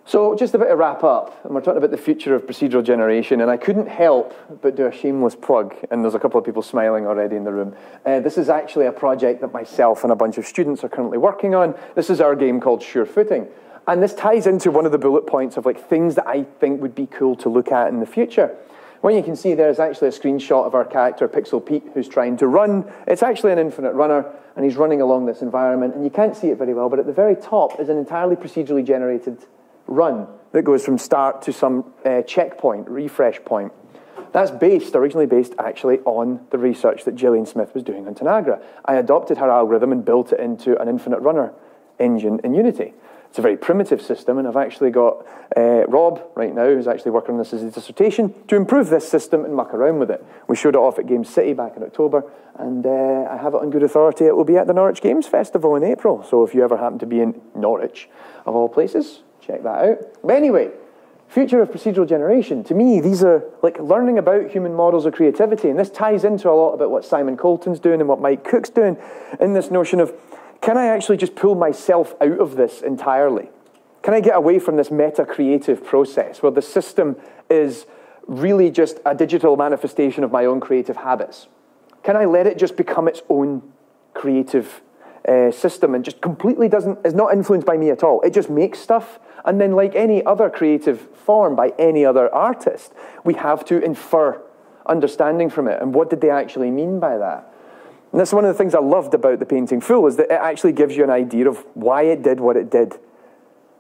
So just a bit of wrap up, and we're talking about the future of procedural generation, and I couldn't help but do a shameless plug, and there's a couple of people smiling already in the room. This is actually a project that myself and a bunch of students are currently working on. This is our game called Sure Footing, and this ties into one of the bullet points of like things that I think would be cool to look at in the future. What you can see there is actually a screenshot of our character, Pixel Pete, who's trying to run. It's actually an infinite runner, and he's running along this environment, and you can't see it very well, but at the very top is an entirely procedurally generated run that goes from start to some checkpoint, refresh point. That's originally based actually on the research that Gillian Smith was doing on Tanagra. I adopted her algorithm and built it into an infinite runner engine in Unity. It's a very primitive system, and I've actually got Rob right now, who's actually working on this as his dissertation, to improve this system and muck around with it. We showed it off at Games City back in October, and I have it on good authority. It will be at the Norwich Games Festival in April, so if you ever happen to be in Norwich, of all places, check that out. But anyway, future of procedural generation. To me, these are like learning about human models of creativity, and this ties into a lot about what Simon Colton's doing and what Mike Cook's doing in this notion of, can I actually just pull myself out of this entirely? Can I get away from this meta-creative process where the system is really just a digital manifestation of my own creative habits? Can I let it just become its own creative system and just completely is not influenced by me at all. It just makes stuff, and then like any other creative form by any other artist, we have to infer understanding from it, and what did they actually mean by that? And that's one of the things I loved about the painting full, is that it actually gives you an idea of why it did what it did.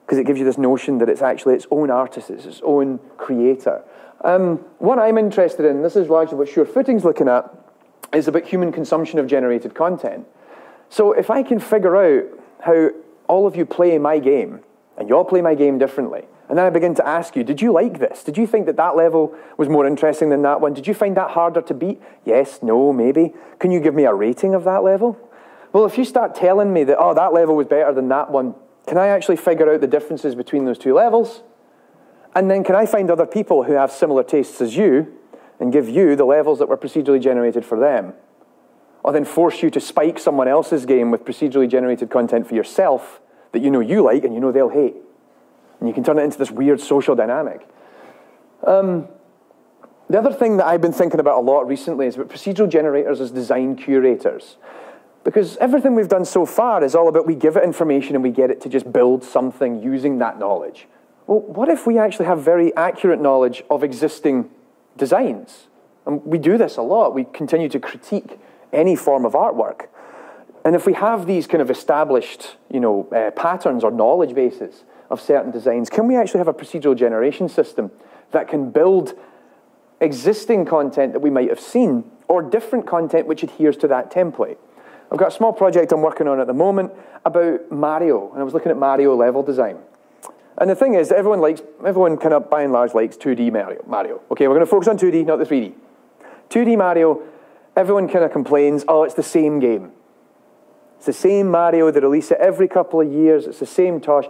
Because it gives you this notion that it's actually its own artist, it's its own creator. What I'm interested in, this is largely what Sure Footing's looking at, is about human consumption of generated content. So if I can figure out how all of you play my game, and you all play my game differently, and then I begin to ask you, did you like this? Did you think that that level was more interesting than that one? Did you find that harder to beat? Yes, no, maybe. Can you give me a rating of that level? Well, if you start telling me that, oh, that level was better than that one, can I actually figure out the differences between those two levels? And then can I find other people who have similar tastes as you and give you the levels that were procedurally generated for them? Or then force you to spike someone else's game with procedurally generated content for yourself that you know you like and you know they'll hate. And you can turn it into this weird social dynamic. The other thing that I've been thinking about a lot recently is about procedural generators as design curators. Because everything we've done so far is all about we give it information and we get it to just build something using that knowledge. Well, what if we actually have very accurate knowledge of existing designs? And we do this a lot. We continue to critique any form of artwork. And if we have these kind of established, patterns or knowledge bases of certain designs, can we actually have a procedural generation system that can build existing content that we might have seen or different content which adheres to that template? I've got a small project I'm working on at the moment about Mario, and I was looking at Mario level design. And the thing is, everyone kind of by and large likes 2D Mario. Okay, we're going to focus on 2D, not the 3D. 2D Mario, everyone kind of complains, oh, it's the same game. It's the same Mario, they release it every couple of years, it's the same tosh.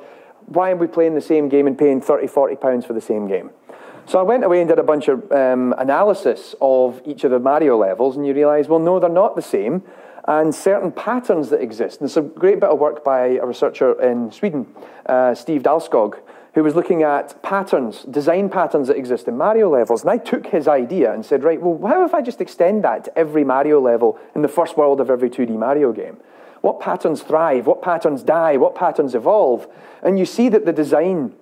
Why are we playing the same game and paying 30, 40 pounds for the same game? So I went away and did a bunch of analysis of each of the Mario levels, and you realise, well, no, they're not the same. And certain patterns that exist. And there's a great bit of work by a researcher in Sweden, Steve Dalskog, who was looking at patterns, design patterns that exist in Mario levels. And I took his idea and said, right, well, how if I just extend that to every Mario level in the first world of every 2D Mario game? What patterns thrive? What patterns die? What patterns evolve? And you see that the design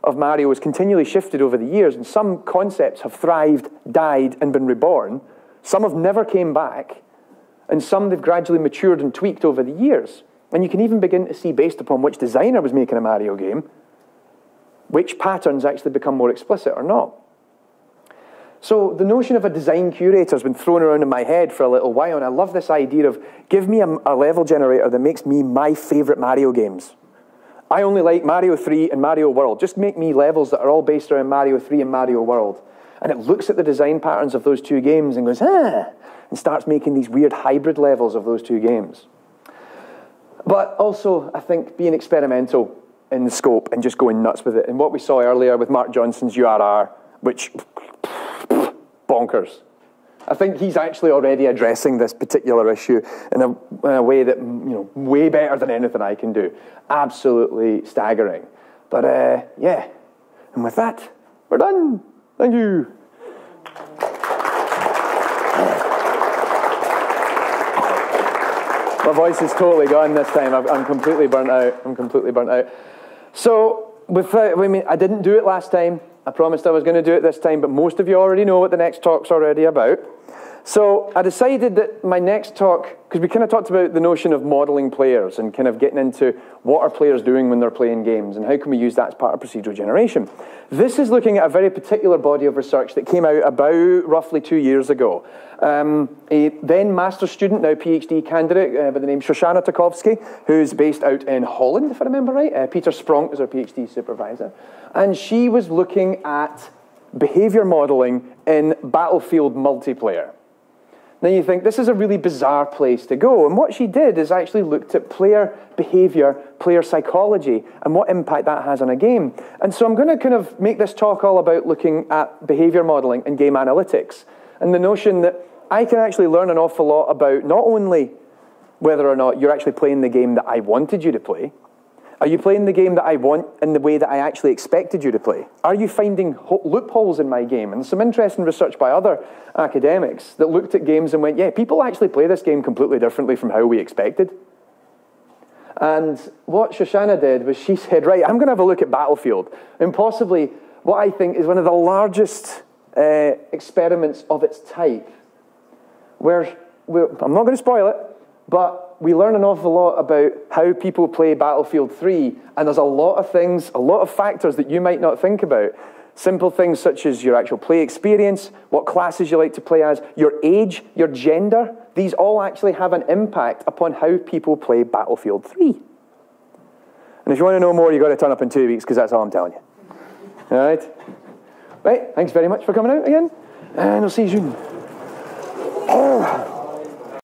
of Mario has continually shifted over the years, and some concepts have thrived, died, and been reborn. Some have never came back. And some they've gradually matured and tweaked over the years. And you can even begin to see, based upon which designer was making a Mario game, which patterns actually become more explicit or not. So the notion of a design curator has been thrown around in my head for a little while, and I love this idea of, give me a level generator that makes me my favorite Mario games. I only like Mario 3 and Mario World. Just make me levels that are all based around Mario 3 and Mario World. And it looks at the design patterns of those two games and goes, and starts making these weird hybrid levels of those two games. But also, I think, being experimental in the scope and just going nuts with it. And what we saw earlier with Mark Johnson's URR, which, bonkers. I think he's actually already addressing this particular issue in a way that, way better than anything I can do. Absolutely staggering. But, yeah. And with that, we're done. Thank you. My voice is totally gone this time. I'm completely burnt out. So, I didn't do it last time. I promised I was going to do it this time, but most of you already know what the next talk's already about. So I decided that my next talk, because we kind of talked about the notion of modeling players and kind of getting into what are players doing when they're playing games and how can we use that as part of procedural generation. This is looking at a very particular body of research that came out about roughly 2 years ago. A then master's student, now PhD candidate by the name Shoshana Tarkowski, who's based out in Holland, if I remember right. Peter Spronk is our PhD supervisor. And she was looking at behavior modeling in Battlefield multiplayer. Now you think, this is a really bizarre place to go. And what she did is actually looked at player behavior, player psychology, and what impact that has on a game. And so I'm going to kind of make this talk all about looking at behavior modeling and game analytics. And the notion that I can actually learn an awful lot about not only whether or not you're actually playing the game that I wanted you to play. Are you playing the game that I want in the way that I actually expected you to play? Are you finding loopholes in my game? And some interesting research by other academics that looked at games and went, yeah, people actually play this game completely differently from how we expected. And what Shoshana did was she said, right, I'm going to have a look at Battlefield, and possibly what I think is one of the largest experiments of its type, where I'm not going to spoil it, but we learn an awful lot about how people play Battlefield 3, and there's a lot of things, a lot of factors that you might not think about. Simple things such as your actual play experience, what classes you like to play as, your age, your gender. These all actually have an impact upon how people play Battlefield 3. And if you want to know more, you've got to turn up in 2 weeks, because that's all I'm telling you. All right? Right, thanks very much for coming out again, and I'll see you soon.